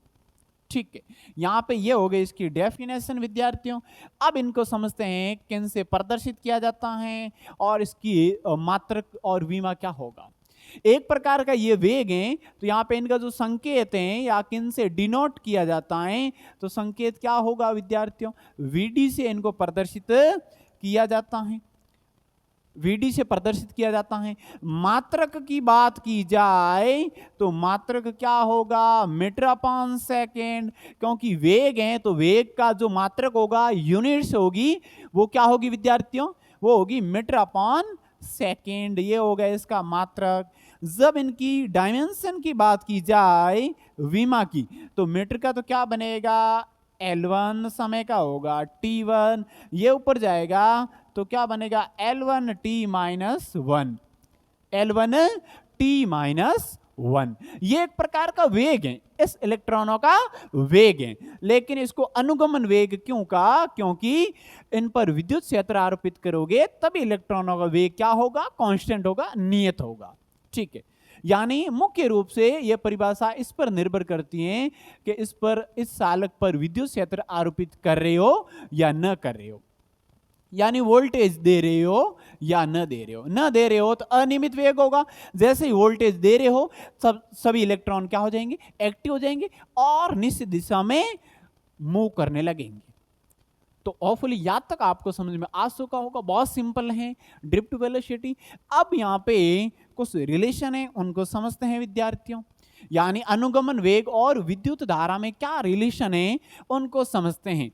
ठीक है, यहां पे ये हो गई इसकी डेफिनेशन विद्यार्थियों। अब इनको समझते हैं किन से प्रदर्शित किया जाता है और इसकी मात्रक और विमा क्या होगा। एक प्रकार का ये वेग है, तो यहाँ पे इनका जो संकेत है या किन से डिनोट किया जाता है, तो संकेत क्या होगा विद्यार्थियों? वीडी से इनको प्रदर्शित किया जाता है, वीडी से प्रदर्शित किया जाता है। मात्रक की बात की जाए तो मात्रक क्या होगा? मीटर अपॉन सेकेंड, क्योंकि वेग है तो वेग का जो मात्रक होगा, यूनिट्स होगी, वो क्या होगी विद्यार्थियों? वो होगी मीटर अपॉन सेकेंड। ये हो गया इसका मात्रक। जब इनकी डायमेंशन की बात की जाए, विमा की, तो मीटर का तो क्या बनेगा? L1 समय का होगा T1, ये ऊपर जाएगा तो क्या बनेगा? L1T - 1, L1T - 1। ये एक प्रकार का वेग है, इस इलेक्ट्रॉनों का वेग है। लेकिन इसको अनुगमन वेग क्यों कहा? क्योंकि इन पर विद्युत क्षेत्र आरोपित करोगे तभी इलेक्ट्रॉनों का वेग क्या होगा? कांस्टेंट होगा, नियत होगा। ठीक है, यानी मुख्य रूप से यह परिभाषा इस पर निर्भर करती है कि इस चालक पर विद्युत क्षेत्र आरोपित कर रहे हो या न कर रहे हो, यानी वोल्टेज दे रहे हो या न दे रहे हो। न दे रहे हो तो अनियमित वेग होगा। जैसे ही वोल्टेज दे रहे हो सभी इलेक्ट्रॉन क्या हो जाएंगे? एक्टिव हो जाएंगे और निश्चित दिशा में मूव करने लगेंगे। तो होपफुली यहाँ तक आपको समझ में आ चुका होगा। बहुत सिंपल है ड्रिफ्ट वेलोसिटी। अब यहाँ पे कुछ रिलेशन है, उनको समझते हैं विद्यार्थियों। यानी अनुगमन वेग और विद्युत धारा में क्या रिलेशन है, उनको समझते हैं।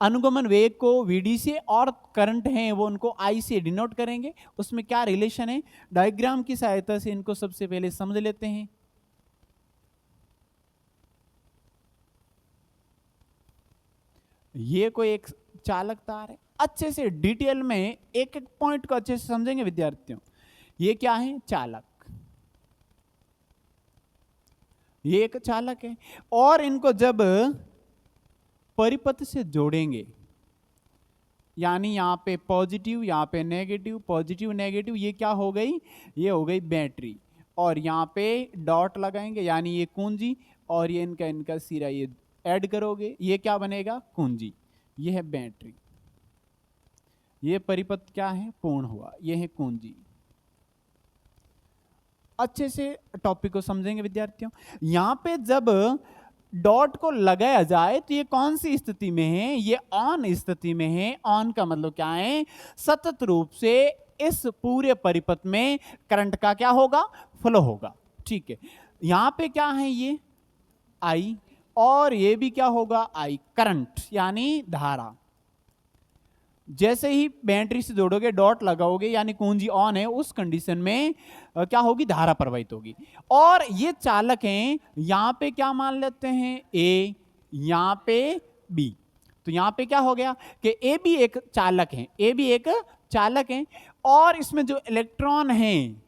अनुगमन वेग को Vd से और करंट है वो उनको I से डिनोट करेंगे। उसमें क्या रिलेशन है, डायग्राम की सहायता से इनको सबसे पहले समझ लेते हैं। ये कोई एक चालक तार है। अच्छे से डिटेल में एक एक पॉइंट को अच्छे से समझेंगे विद्यार्थियों। ये क्या है? चालक। ये एक चालक है और इनको जब परिपथ से जोड़ेंगे, यानी यहां पे पॉजिटिव, यहां पे नेगेटिव, पॉजिटिव नेगेटिव, ये क्या हो गई? ये हो गई बैटरी। और यहां पे डॉट लगाएंगे यानी ये कुंजी, और ये इनका सिरा ये ऐड करोगे, ये क्या बनेगा? कुंजी। ये है बैटरी। ये परिपथ क्या है? पूर्ण हुआ। ये है कुंजी। अच्छे से टॉपिक को समझेंगे विद्यार्थियों। यहां पे जब डॉट को लगाया जाए तो ये कौन सी स्थिति में है? ये ऑन स्थिति में है। ऑन का मतलब क्या है? सतत रूप से इस पूरे परिपथ में करंट का क्या होगा? फ्लो होगा। ठीक है, यहां पे क्या है? ये आई, और ये भी क्या होगा? आई, करंट यानी धारा। जैसे ही बैटरी से जोड़ोगे, डॉट लगाओगे, यानी कुंजी ऑन है, उस कंडीशन में क्या होगी, धारा प्रवाहित होगी। और ये चालक हैं, यहां पे क्या मान लेते हैं, ए, यहां पे बी। तो यहां पे क्या हो गया कि ए भी एक चालक है, ए भी एक चालक है, और इसमें जो इलेक्ट्रॉन हैं,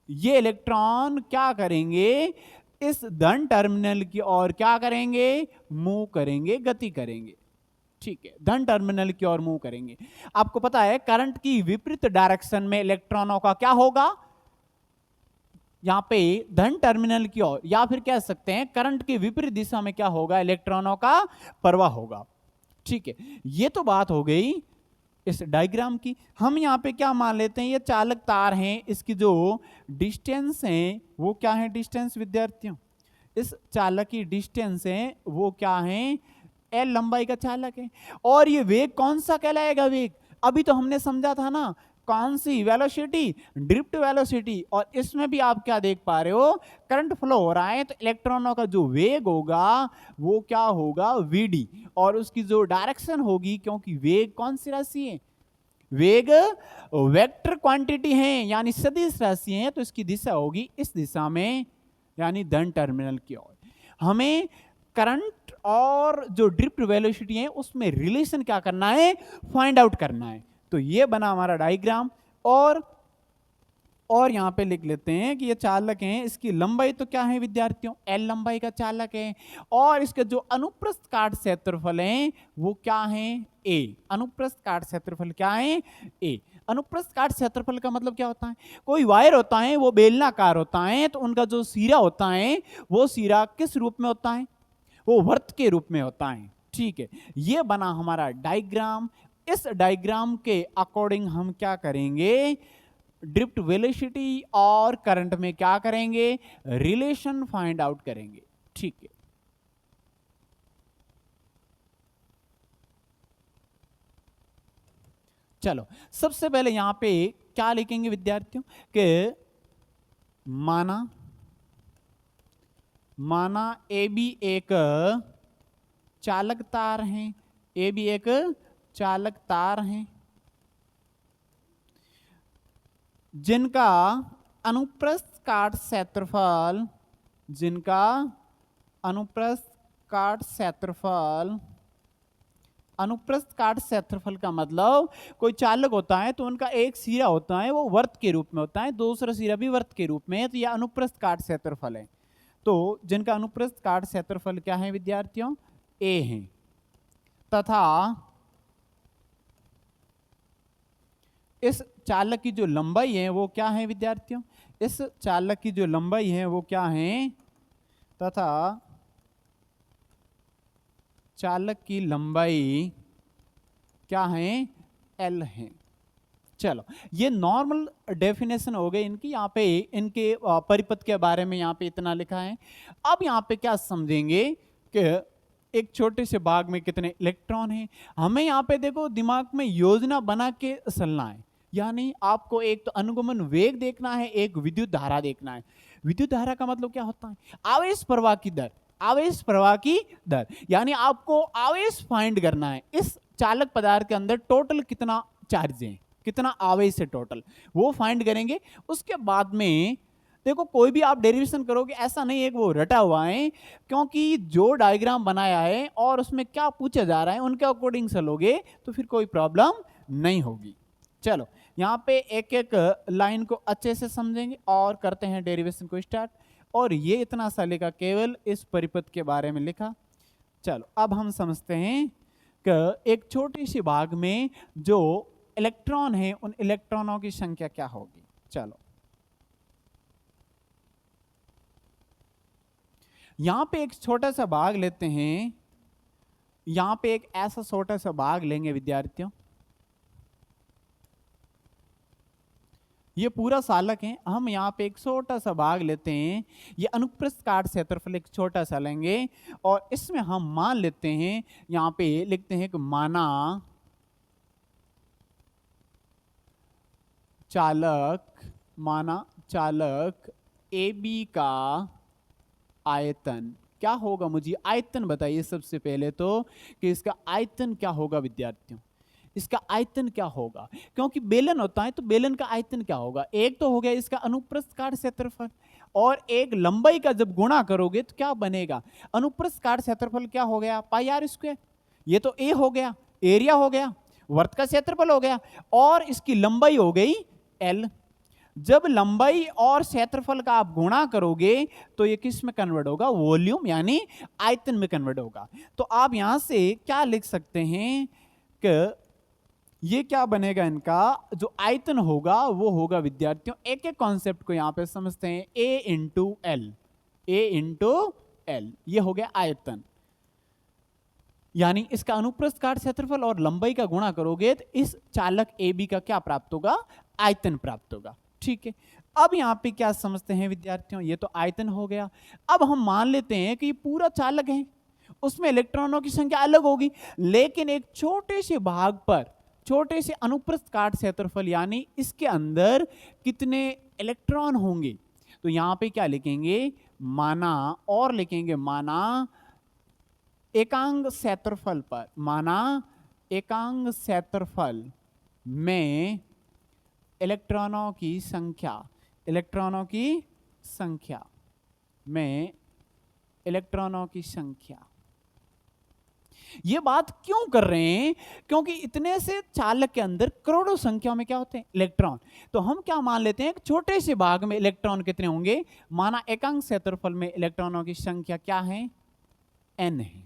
ये इलेक्ट्रॉन क्या करेंगे, इस धन टर्मिनल की ओर क्या करेंगे, मूव करेंगे, गति करेंगे। ठीक है, धन टर्मिनल की ओर मूव करेंगे। आपको पता है करंट की विपरीत डायरेक्शन में इलेक्ट्रॉनों का क्या होगा, यहां पे धन टर्मिनल की ओर, या फिर कह सकते हैं करंट की विपरीत दिशा में क्या होगा, इलेक्ट्रॉनों का प्रवाह होगा। ठीक है, ये तो बात हो गई इस डायग्राम की। हम यहां पे क्या मान लेते हैं, ये चालक तार हैं, इसकी जो डिस्टेंस है वो क्या है, डिस्टेंस विद्यार्थियों, इस चालक की डिस्टेंस है वो क्या है, एल लंबाई का चालक है। और ये वेग कौन सा कहलाएगा, वेग अभी तो हमने समझा था ना, कौन सी वेलोसिटी, ड्रिफ्ट वेलोसिटी। और इसमें भी आप क्या देख पा रहे हो, करंट फ्लो हो रहा है, तो इलेक्ट्रॉनों का जो वेग होगा वो क्या होगा, वीडी, और उसकी जो डायरेक्शन होगी, क्योंकि वेग कौन सी राशि है, वेग वेक्टर क्वांटिटी है, यानी सदिश राशि है, तो इसकी दिशा होगी इस दिशा में, यानी धन टर्मिनल की ओर। हमें करंट और जो ड्रिफ्ट वेलोसिटी है उसमें रिलेशन क्या करना है, फाइंड आउट करना है। तो ये बना हमारा डायग्राम। और यहां पे लिख लेते हैं कि ये चालक हैं, इसकी लंबाई तो क्या है विद्यार्थियों, एल लंबाई का चालक है, और इसके जो अनुप्रस्थ काट क्षेत्रफल हैं वो क्या है, ए। अनुप्रस्थ काट क्षेत्रफल क्या है, ए। अनुप्रस्थ काट क्षेत्रफल का मतलब क्या होता है, कोई वायर होता है वो बेलनाकार होता है, तो उनका जो सिरा होता है वो सिरा किस रूप में होता है, वो वर्त के रूप में होता है। ठीक है, ये बना हमारा डायग्राम। इस डायग्राम के अकॉर्डिंग हम क्या करेंगे, ड्रिफ्ट वेलोसिटी और करंट में क्या करेंगे, रिलेशन फाइंड आउट करेंगे। ठीक है, चलो सबसे पहले यहां पे क्या लिखेंगे विद्यार्थियों, कि माना ए बी एक चालक तार है, ए बी एक चालक तार है, जिनका अनुप्रस्थ काट क्षेत्रफल, जिनका अनुप्रस्थ काट क्षेत्रफल, अनुप्रस्थ काट क्षेत्रफल का मतलब कोई चालक होता है तो उनका एक सिरा होता है वो वर्त के रूप में होता है, दूसरा सिरा भी वर्त के रूप में है, तो यह अनुप्रस्थ काट क्षेत्रफल है। तो जिनका अनुप्रस्थ काट क्षेत्रफल क्या है विद्यार्थियों, ए है, तथा इस चालक की जो लंबाई है वो क्या है विद्यार्थियों, इस चालक की जो लंबाई है वो क्या है, तथा चालक की लंबाई क्या है, एल है। चलो ये नॉर्मल डेफिनेशन हो गई इनकी, यहाँ पे इनके परिपथ के बारे में यहाँ पे इतना लिखा है। अब यहाँ पे क्या समझेंगे कि एक छोटे से भाग में कितने इलेक्ट्रॉन हैं। हमें यहाँ पे देखो दिमाग में योजना बना के चलना है, यानी आपको एक तो अनुगमन वेग देखना है, एक विद्युत धारा देखना है। विद्युत धारा का मतलब क्या होता है, आवेश प्रवाह की दर, आवेश प्रवाह की दर, यानी आपको आवेश फाइंड करना है, इस चालक पदार्थ के अंदर टोटल कितना चार्ज है, कितना आवेश है टोटल, वो फाइंड करेंगे। उसके बाद में देखो कोई भी आप डेरिवेशन करोगे ऐसा नहीं है कि वो रटा हुआ है, क्योंकि जो डायग्राम बनाया है और उसमें क्या पूछा जा रहा है उनके अकॉर्डिंग चलोगे तो फिर कोई प्रॉब्लम नहीं होगी। चलो यहाँ पे एक एक लाइन को अच्छे से समझेंगे और करते हैं डेरिवेशन को स्टार्ट। और ये इतना सा लिखा, केवल इस परिपथ के बारे में लिखा। चलो अब हम समझते हैं कि एक छोटी सी भाग में जो इलेक्ट्रॉन है उन इलेक्ट्रॉनों की संख्या क्या होगी। चलो यहां पे एक छोटा सा भाग लेते हैं, यहां पे एक ऐसा छोटा सा भाग लेंगे विद्यार्थियों, ये पूरा सालक है, हम यहाँ पे एक छोटा सा भाग लेते हैं, ये अनुप्रस्थ काट क्षेत्रफल एक छोटा सा लेंगे और इसमें हम मान लेते हैं, यहाँ पे लिखते हैं कि माना चालक ए बी का आयतन क्या होगा, मुझे आयतन बताइए सबसे पहले तो कि इसका आयतन क्या होगा विद्यार्थियों। इसका आयतन क्या होगा, क्योंकि बेलन होता है तो बेलन का आयतन क्या होगा, एक तो हो गया इसका अनुप्रस्थ काट क्षेत्रफल और एक लंबाई का जब गुणा करोगे तो क्या बनेगा, अनुप्रस्थ काट क्षेत्रफल क्या हो गया, पाई आर स्क्वायर। ये तो ए हो गया, एरिया हो गया, वर्त का क्षेत्रफल हो गया, और इसकी लंबाई हो गई एल। जब लंबाई और क्षेत्रफल का आप गुणा करोगे तो ये किस में कन्वर्ट होगा, वॉल्यूम यानी आयतन में कन्वर्ट होगा। तो आप यहां से क्या लिख सकते हैं कि ये क्या बनेगा, इनका जो आयतन होगा वो होगा विद्यार्थियों, एक एक कॉन्सेप्ट को यहां पे समझते हैं, ए इंटू एल, ए इंटू एल, ये हो गया आयतन। यानी इसका अनुप्रस्थ काट क्षेत्रफल और लंबाई का गुणा करोगे तो इस चालक ए बी का क्या प्राप्त होगा, आयतन प्राप्त होगा। ठीक है, अब यहां पे क्या समझते हैं विद्यार्थियों, ये तो आयतन हो गया। अब हम मान लेते हैं कि ये पूरा चालक है, उसमें इलेक्ट्रॉनों की संख्या अलग होगी, लेकिन एक छोटे से भाग पर, छोटे से अनुप्रस्थ काट क्षेत्रफल यानी इसके अंदर कितने इलेक्ट्रॉन होंगे, तो यहां पे क्या लिखेंगे, माना, और लिखेंगे माना एकांक क्षेत्रफल पर, माना एकांक क्षेत्रफल में इलेक्ट्रॉनों की संख्या, इलेक्ट्रॉनों की संख्या में इलेक्ट्रॉनों की संख्या। ये बात क्यों कर रहे हैं, क्योंकि इतने से चालक के अंदर करोड़ों संख्या में क्या होते हैं, इलेक्ट्रॉन। तो हम क्या मान लेते हैं, छोटे से भाग में इलेक्ट्रॉन कितने होंगे, माना एकांक क्षेत्रफल में इलेक्ट्रॉनों की संख्या क्या है, n है।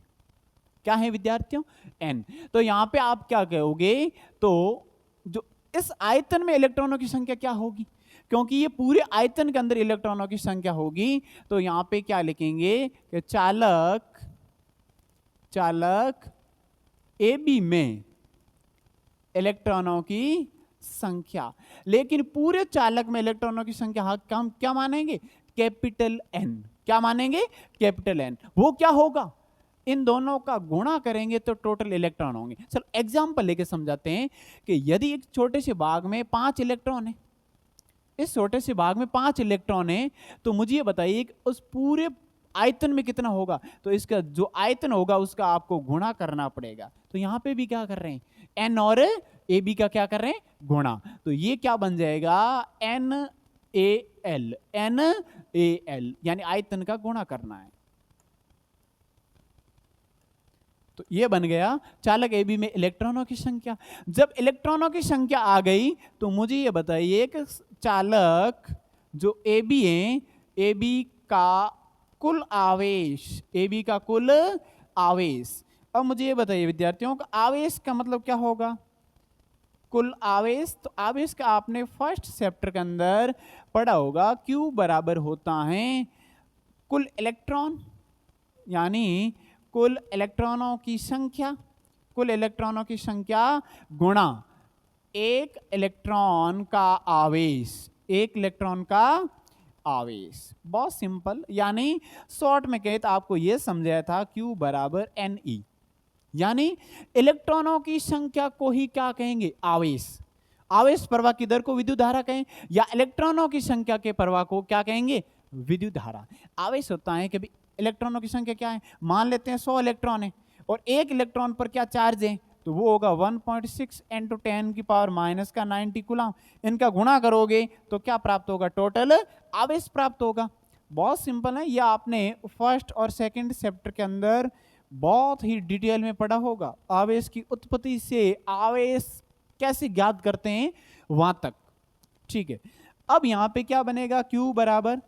क्या है विद्यार्थियों, n। तो यहां पे आप क्या कहोगे, तो जो इस आयतन में इलेक्ट्रॉनों की संख्या क्या होगी, क्योंकि ये पूरे आयतन के अंदर इलेक्ट्रॉनों की संख्या होगी, तो यहां पे क्या लिखेंगे कि चालक, चालक ए बी में इलेक्ट्रॉनों की संख्या, लेकिन पूरे चालक में इलेक्ट्रॉनों की संख्या हम क्या मानेंगे, कैपिटल एन। क्या मानेंगे, कैपिटल एन। वो क्या होगा, इन दोनों का गुणा करेंगे तो टोटल इलेक्ट्रॉन होंगे। चलो एग्जांपल लेके समझाते हैं कि यदि एक छोटे से भाग में 5 इलेक्ट्रॉन है, इस छोटे से भाग में 5 इलेक्ट्रॉन है, तो मुझे ये बताइए कि उस पूरे आयतन में कितना होगा, तो इसका जो आयतन होगा उसका आपको गुणा करना पड़ेगा। तो यहां पे भी क्या कर रहे हैं, एन और ए बी का क्या कर रहे हैं, गुणा। तो ये क्या बन जाएगा, N A L, N A L, यानी आयतन का गुणा करना है। तो ये बन गया चालक ए बी में इलेक्ट्रॉनों की संख्या। जब इलेक्ट्रॉनों की संख्या आ गई तो मुझे ये बताइए कि चालक जो ए बी है, ए बी का कुल आवेश, ए बी का कुल आवेश। अब मुझे ये बताइए विद्यार्थियों का आवेश का मतलब क्या होगा, कुल आवेश। तो आवेश का आपने फर्स्ट चैप्टर के अंदर पढ़ा होगा, Q बराबर होता है कुल इलेक्ट्रॉन, यानी कुल इलेक्ट्रॉनों की संख्या, कुल इलेक्ट्रॉनों की संख्या गुणा एक इलेक्ट्रॉन का आवेश, एक इलेक्ट्रॉन का आवेश। बहुत सिंपल, यानी शॉर्ट में कहे तो आपको यह समझाया था Q बराबर Ne, यानी इलेक्ट्रॉनों की संख्या को ही क्या कहेंगे, आवेश। आवेश प्रवाह की दर को विद्युत धारा कहें, या इलेक्ट्रॉनों की संख्या के प्रवाह को क्या कहेंगे, विद्युत धारा। आवेश होता है कि इलेक्ट्रॉनों की संख्या क्या है, मान लेते हैं 100 इलेक्ट्रॉन है और एक इलेक्ट्रॉन पर क्या चार्ज है, तो वो होगा 1.6 × 10⁻⁻90 कूलम। इनका गुणा करोगे तो क्या प्राप्त होगा, टोटल आवेश प्राप्त होगा। बहुत सिंपल है, यह आपने फर्स्ट और सेकंड चैप्टर के अंदर बहुत ही डिटेल में पढ़ा होगा। आवेश की उत्पत्ति से आवेश कैसे ज्ञात करते हैं वहां तक, ठीक है। अब यहां पे क्या बनेगा, Q बराबर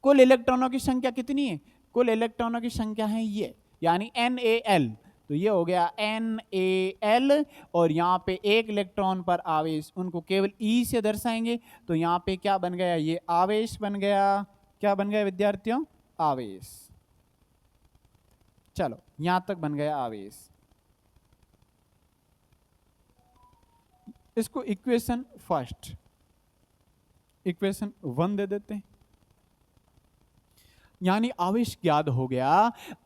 कुल इलेक्ट्रॉनों की संख्या कितनी है, कुल इलेक्ट्रॉनों की संख्या है ये, यानी NaL। तो ये हो गया NaL, और यहाँ पे एक इलेक्ट्रॉन पर आवेश, उनको केवल E से दर्शाएंगे। तो यहाँ पे क्या बन गया, ये आवेश बन गया। क्या बन गया विद्यार्थियों, आवेश। चलो यहां तक बन गया आवेश। इसको इक्वेशन फर्स्ट, इक्वेशन 1 दे देते हैं, यानी आवेश ज्ञात हो गया।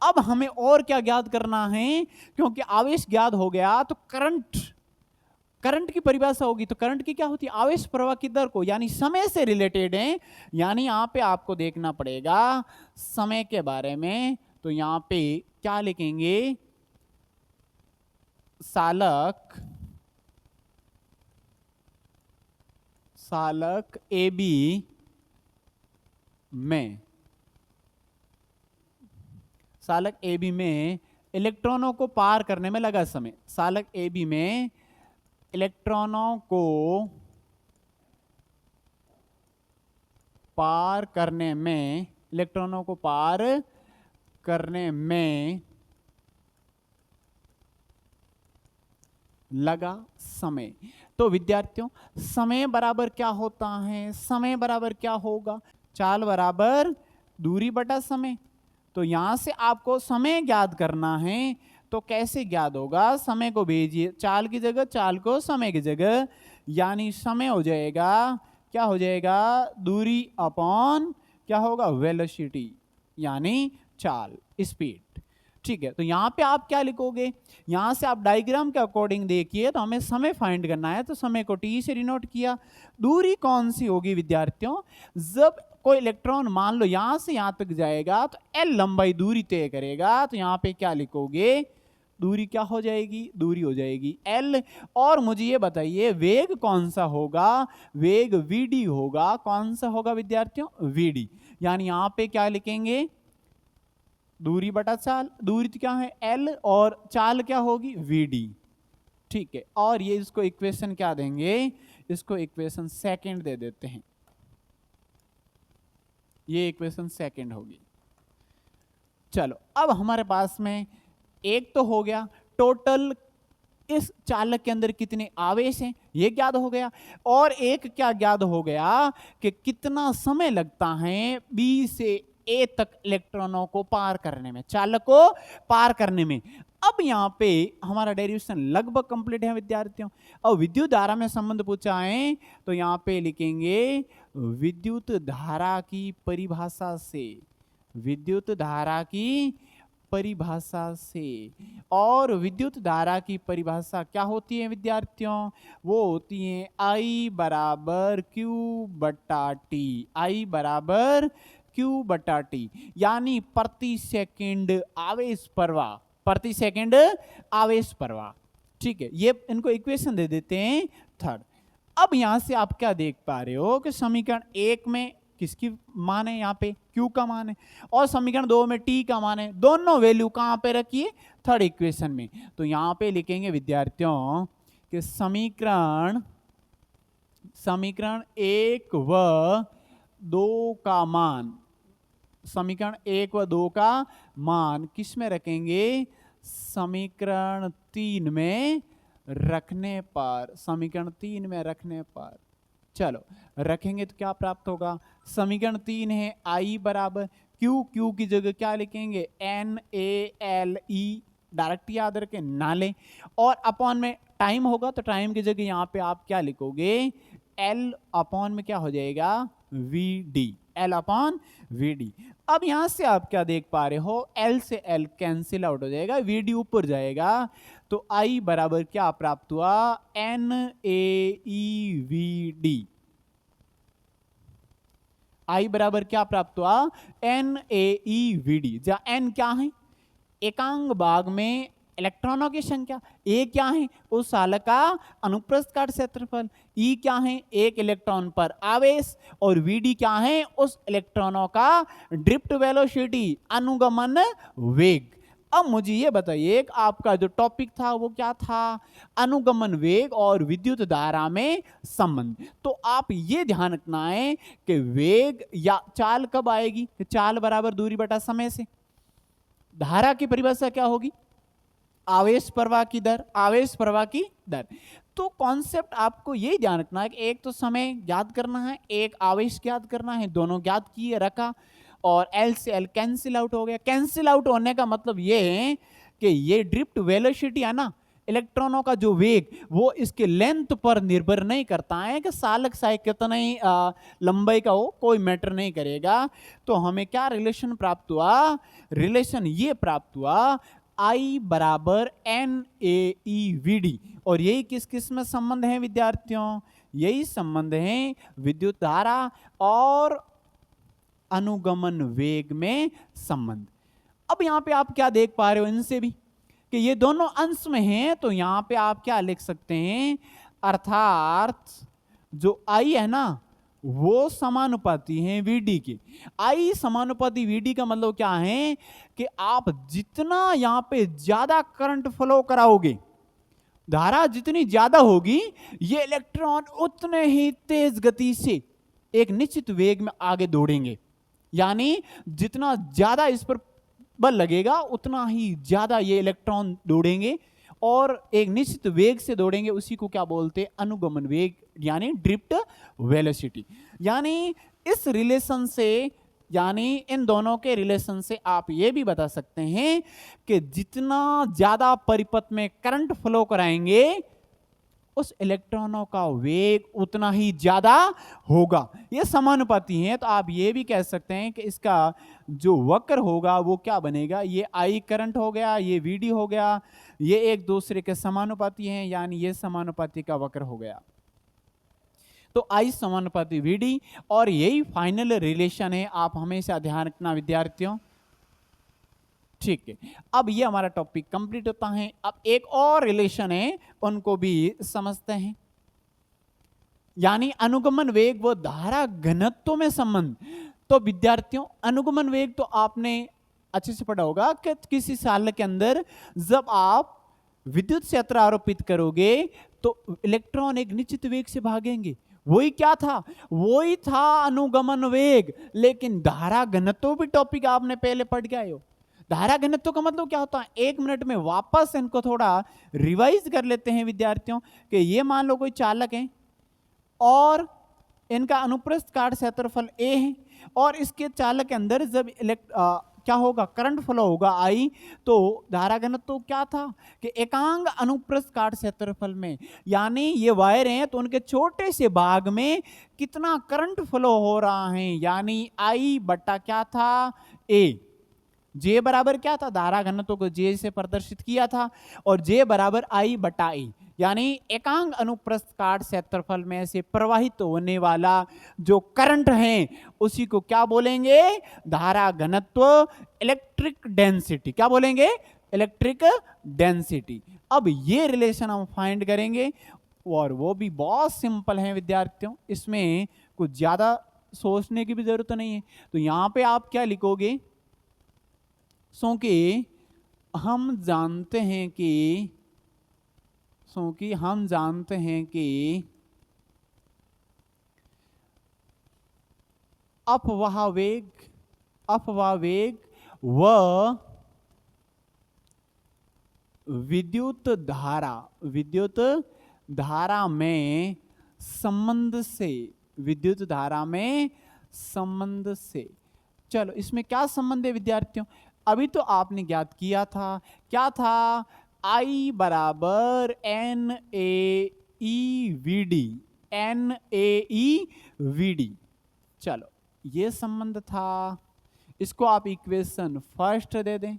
अब हमें और क्या ज्ञात करना है, क्योंकि आवेश ज्ञात हो गया तो करंट, करंट की परिभाषा होगी। तो करंट की क्या होती है, आवेश प्रवाह की दर को, यानी समय से रिलेटेड है। यानी यहां पे आपको देखना पड़ेगा समय के बारे में। तो यहां पे क्या लिखेंगे, चालक सालक ए बी में इलेक्ट्रॉनों को पार करने में लगा समय। सालक ए बी में इलेक्ट्रॉनों को पार करने में लगा समय। तो विद्यार्थियों, समय बराबर क्या होता है? समय बराबर क्या होगा? चाल बराबर दूरी बटा समय। तो यहां से आपको समय ज्ञात करना है, तो कैसे ज्ञात होगा? समय को भेजिए चाल की जगह, चाल को समय की जगह, यानी समय हो जाएगा, क्या हो जाएगा? दूरी अपॉन क्या होगा? वेलोसिटी, यानी चाल, स्पीड। ठीक है, तो यहां पे आप क्या लिखोगे? यहां से आप डायग्राम के अकॉर्डिंग देखिए, तो हमें समय फाइंड करना है, तो समय को टी से डिनोट किया। दूरी कौन सी होगी विद्यार्थियों? जब कोई इलेक्ट्रॉन मान लो यहां से यहां तक जाएगा तो एल लंबाई दूरी तय करेगा, तो यहां पे क्या लिखोगे? दूरी क्या हो जाएगी? दूरी हो जाएगी एल। और मुझे ये बताइए वेग कौन सा होगा? वेग वीडी होगा। कौन सा होगा विद्यार्थियों? वीडी। यानी यहां पे क्या लिखेंगे? दूरी बटा चाल। दूरी तो क्या है? एल, और चाल क्या होगी? वीडी। ठीक है, और ये इसको इक्वेशन क्या देंगे? इसको इक्वेशन सेकंड दे देते हैं। ये इक्वेशन सेकंड होगी। चलो, अब हमारे पास में एक तो हो गया टोटल इस चालक के अंदर कितने आवेश हैं, ये ज्ञात हो गया। और एक क्या ज्ञात हो गया कि कितना समय लगता है बी से ए तक इलेक्ट्रॉनों को पार करने में, चालक को पार करने में। अब यहां पे हमारा डेरिवेशन लगभग कंप्लीट है विद्यार्थियों। अब विद्युत धारा में संबंध पूछा है, तो यहां पे लिखेंगे विद्युत धारा की परिभाषा से, विद्युत धारा की परिभाषा से। और विद्युत धारा की परिभाषा क्या होती है विद्यार्थियों? वो होती है I बराबर Q बटा टी। I बराबर Q बटा टी, यानी प्रति सेकंड आवेश प्रवाह, प्रति सेकंड आवेश प्रवाह। ठीक है, ये इनको इक्वेशन दे देते हैं थर्ड। अब यहां से आप क्या देख पा रहे हो कि समीकरण एक में किसकी मान है? यहाँ पे Q का मान है, और समीकरण 2 में T का मान है। दोनों वैल्यू कहां पे रखिए? थर्ड इक्वेशन में। तो यहां पे लिखेंगे विद्यार्थियों कि समीकरण 1 व 2 का मान, समीकरण 1 व 2 का मान किस में रखेंगे? समीकरण 3 में रखने पर, समीकरण 3 में रखने पर। चलो रखेंगे तो क्या प्राप्त होगा? समीकरण 3 है I बराबर Q, Q की जगह क्या लिखेंगे? NaLe, डायरेक्ट याद रखें, ना लें। और अपॉन में टाइम होगा, तो टाइम की जगह यहां पे आप क्या लिखोगे? L अपॉन में क्या हो जाएगा? VD, L upon VD। अब यहां से आप क्या देख पा रहे हो? L से L कैंसिल आउट हो जाएगा, VD ऊपर जाएगा, तो I बराबर क्या प्राप्त हुआ? NaeVD। I बराबर क्या प्राप्त हुआ? NaeVD। जहां N क्या है? एकांक भाग में इलेक्ट्रॉनों की संख्या, ए क्या है? उस सालक का अनुप्रस्थ काट क्षेत्रफल, ई क्या है? एक इलेक्ट्रॉन पर आवेश, और वीडी क्या है? उस इलेक्ट्रॉनों का ड्रिफ्ट वेलोसिटी, अनुगमन वेग। अब मुझे ये बताइए कि आपका जो टॉपिक था वो क्या था? अनुगमन वेग और विद्युत धारा में संबंध। तो आप ये ध्यान रखना है कि वेग या चाल कब आएगी? चाल बराबर दूरी बटा समय से। धारा की परिभाषा क्या होगी? आवेश प्रवाह की दर, आवेश प्रवाह की दर। तो कॉन्सेप्ट आपको यही ध्यान रखना है कि एक तो समय ज्ञात करना है, एक आवेश ज्ञात करना है, दोनों ज्ञात किए रखा, और L से L कैंसिल आउट हो गया। कैंसिल आउट होने का मतलब ये है कि ये ड्रिफ्ट वेलोसिटी है ना, इलेक्ट्रॉनों का जो वेग, वो इसके लेंथ पर निर्भर नहीं करता है कि सालक चाहे कितना ही लंबाई का हो, कोई मैटर नहीं करेगा। तो हमें क्या रिलेशन प्राप्त हुआ? रिलेशन ये प्राप्त हुआ I बराबर NaeVD। और यही किस किस में संबंध है विद्यार्थियों? यही संबंध है विद्युत धारा और अनुगमन वेग में संबंध। अब यहां पे आप क्या देख पा रहे हो इनसे भी कि ये दोनों अंश में हैं, तो यहां पे आप क्या लिख सकते हैं? अर्थात जो आई है ना वो समानुपाती है वीडी के। आई समानुपाती वीडी का मतलब क्या है कि आप जितना यहां पे ज्यादा करंट फ्लो कराओगे, धारा जितनी ज्यादा होगी, ये इलेक्ट्रॉन उतने ही तेज गति से एक निश्चित वेग में आगे दौड़ेंगे। यानी जितना ज्यादा इस पर बल लगेगा उतना ही ज्यादा ये इलेक्ट्रॉन दौड़ेंगे और एक निश्चित वेग से दौड़ेंगे। उसी को क्या बोलते हैं? अनुगमन वेग, यानी ड्रिफ्ट वेलोसिटी। यानी इस रिलेशन से, यानी इन दोनों के रिलेशन से आप ये भी बता सकते हैं कि जितना ज्यादा परिपथ में करंट फ्लो कराएंगे उस इलेक्ट्रॉनों का वेग उतना ही ज्यादा होगा। ये समानुपाती है, तो आप ये भी कह सकते हैं कि इसका जो वक्र होगा वो क्या बनेगा? ये आई करंट हो गया, ये वीडी हो गया, ये एक दूसरे के समानुपाती हैं, यानी ये समानुपाती का वक्र हो गया। तो आई समानुपाती वीडी, और यही फाइनल रिलेशन है, आप हमेशा ध्यान रखना विद्यार्थियों। ठीक है, अब ये हमारा टॉपिक कंप्लीट होता है। अब एक और रिलेशन है, उनको भी समझते हैं, यानी अनुगमन वेग व धारा घनत्व में संबंध। तो विद्यार्थियों, अनुगमन वेग तो आपने अच्छे से पढ़ा होगा कि किसी साल के अंदर जब आप विद्युत क्षेत्र आरोपित करोगे तो इलेक्ट्रॉन एक निश्चित वेग से भागेंगे। वही क्या था? वही था अनुगमन वेग। लेकिन धारा घनत्व भी टॉपिक आपने पहले पढ़ के आए हो। धारा घनत्व का मतलब क्या होता है? 1 मिनट में वापस इनको थोड़ा रिवाइज कर लेते हैं विद्यार्थियों। कि ये मान लो कोई चालक है और इनका अनुप्रस्थ काट क्षेत्रफल ए है, और इसके चालक के अंदर जब क्या होगा? करंट फ्लो होगा आई, तो धारा घनत्व क्या था कि एकांग अनुप्रस्थ काट क्षेत्रफल में, यानी ये वायर हैं तो उनके छोटे से भाग में कितना करंट फ्लो हो रहा है, यानी आई बटा क्या था? ए। जे बराबर क्या था? धारा घनत्व को जे से प्रदर्शित किया था, और जे बराबर आई बटा ए, यानी एकांग अनुप्रस्थ काट क्षेत्रफल में से प्रवाहित होने वाला जो करंट है उसी को क्या बोलेंगे? धारा घनत्व, इलेक्ट्रिक डेंसिटी। क्या बोलेंगे? Electric density. अब ये रिलेशन हम फाइंड करेंगे, और वो भी बहुत सिंपल है विद्यार्थियों, इसमें कुछ ज्यादा सोचने की भी जरूरत नहीं है। तो यहां पे आप क्या लिखोगे? सो कि हम जानते हैं कि अपवाह वेग व विद्युत धारा में संबंध से, चलो इसमें क्या संबंध है विद्यार्थियों? अभी तो आपने ज्ञात किया था, क्या था? I बराबर NaEVD। चलो ये संबंध था, इसको आप इक्वेशन फर्स्ट दे दें।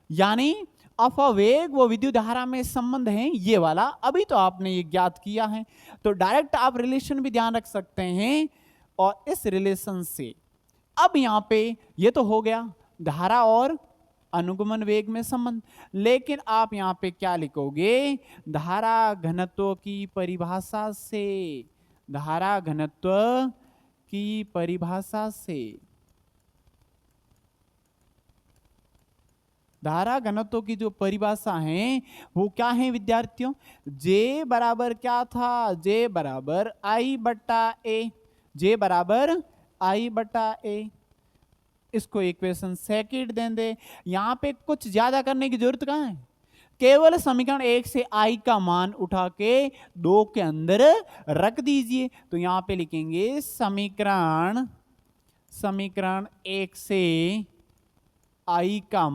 यानी अपवेग व विद्युत धारा में संबंध है ये वाला, अभी तो आपने ये ज्ञात किया है। तो डायरेक्ट आप रिलेशन भी ध्यान रख सकते हैं, और इस रिलेशन से अब यहां पे ये तो हो गया धारा और अनुगमन वेग में संबंध। लेकिन आप यहां पे क्या लिखोगे? धारा घनत्व की परिभाषा से, धारा घनत्व की परिभाषा से, धारा घनत्व की जो परिभाषा है वो क्या है विद्यार्थियों? जे बराबर क्या था? जे बराबर आई बटा ए। जे बराबर आई बटा ए। इसको इक्वेशन सेकंड देंगे। यहां पे कुछ ज्यादा करने की जरूरत कहां है? केवल समीकरण 1 से आई का मान उठा के 2 के अंदर रख दीजिए। तो यहां पे लिखेंगे समीकरण 1 से आई का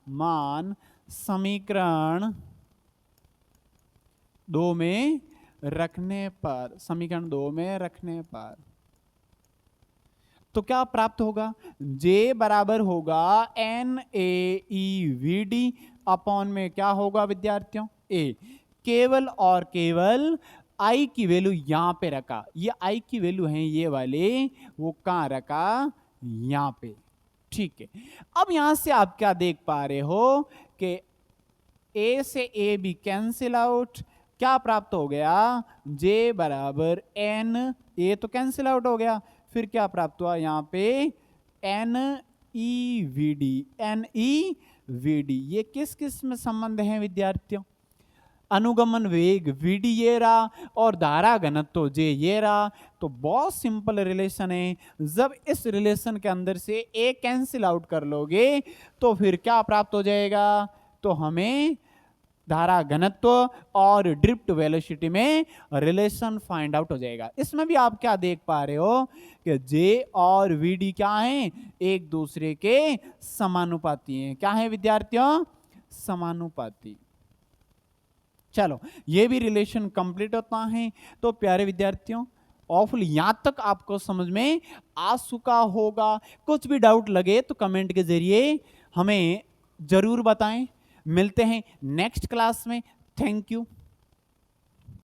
मान समीकरण 2 में रखने पर, समीकरण 2 में रखने पर तो क्या प्राप्त होगा? जे बराबर होगा NaEVD अपॉन में क्या होगा विद्यार्थियों? ए। केवल और केवल आई की वैल्यू यहां पे रखा, ये आई की वैल्यू है ये वाले, वो कहां रखा? यहां पे। ठीक है, अब यहां से आप क्या देख पा रहे हो कि ए से ए भी कैंसिल आउट, क्या प्राप्त हो गया, जे बराबर एन, ए तो कैंसिल आउट हो गया, फिर क्या प्राप्त हुआ यहाँ पे N E V D, N E V D. ये किस किस में संबंध है विद्यार्थियों, अनुगमन वेग वीडी ये रहा और धारा घनत्व जे ये रहा। तो बहुत सिंपल रिलेशन है, जब इस रिलेशन के अंदर से ए कैंसिल आउट कर लोगे तो फिर क्या प्राप्त हो जाएगा, तो हमें धारा घनत्व और ड्रिफ्ट वेलोसिटी में रिलेशन फाइंड आउट हो जाएगा। इसमें भी आप क्या देख पा रहे हो कि जे और वीडी क्या हैं, एक दूसरे के समानुपाती हैं। क्या है विद्यार्थियों, समानुपाती। चलो ये भी रिलेशन कंप्लीट होता है। तो प्यारे विद्यार्थियों, ऑफुल यहां तक आपको समझ में आ चुका होगा। कुछ भी डाउट लगे तो कमेंट के जरिए हमें जरूर बताएं। मिलते हैं नेक्स्ट क्लास में। Thank you.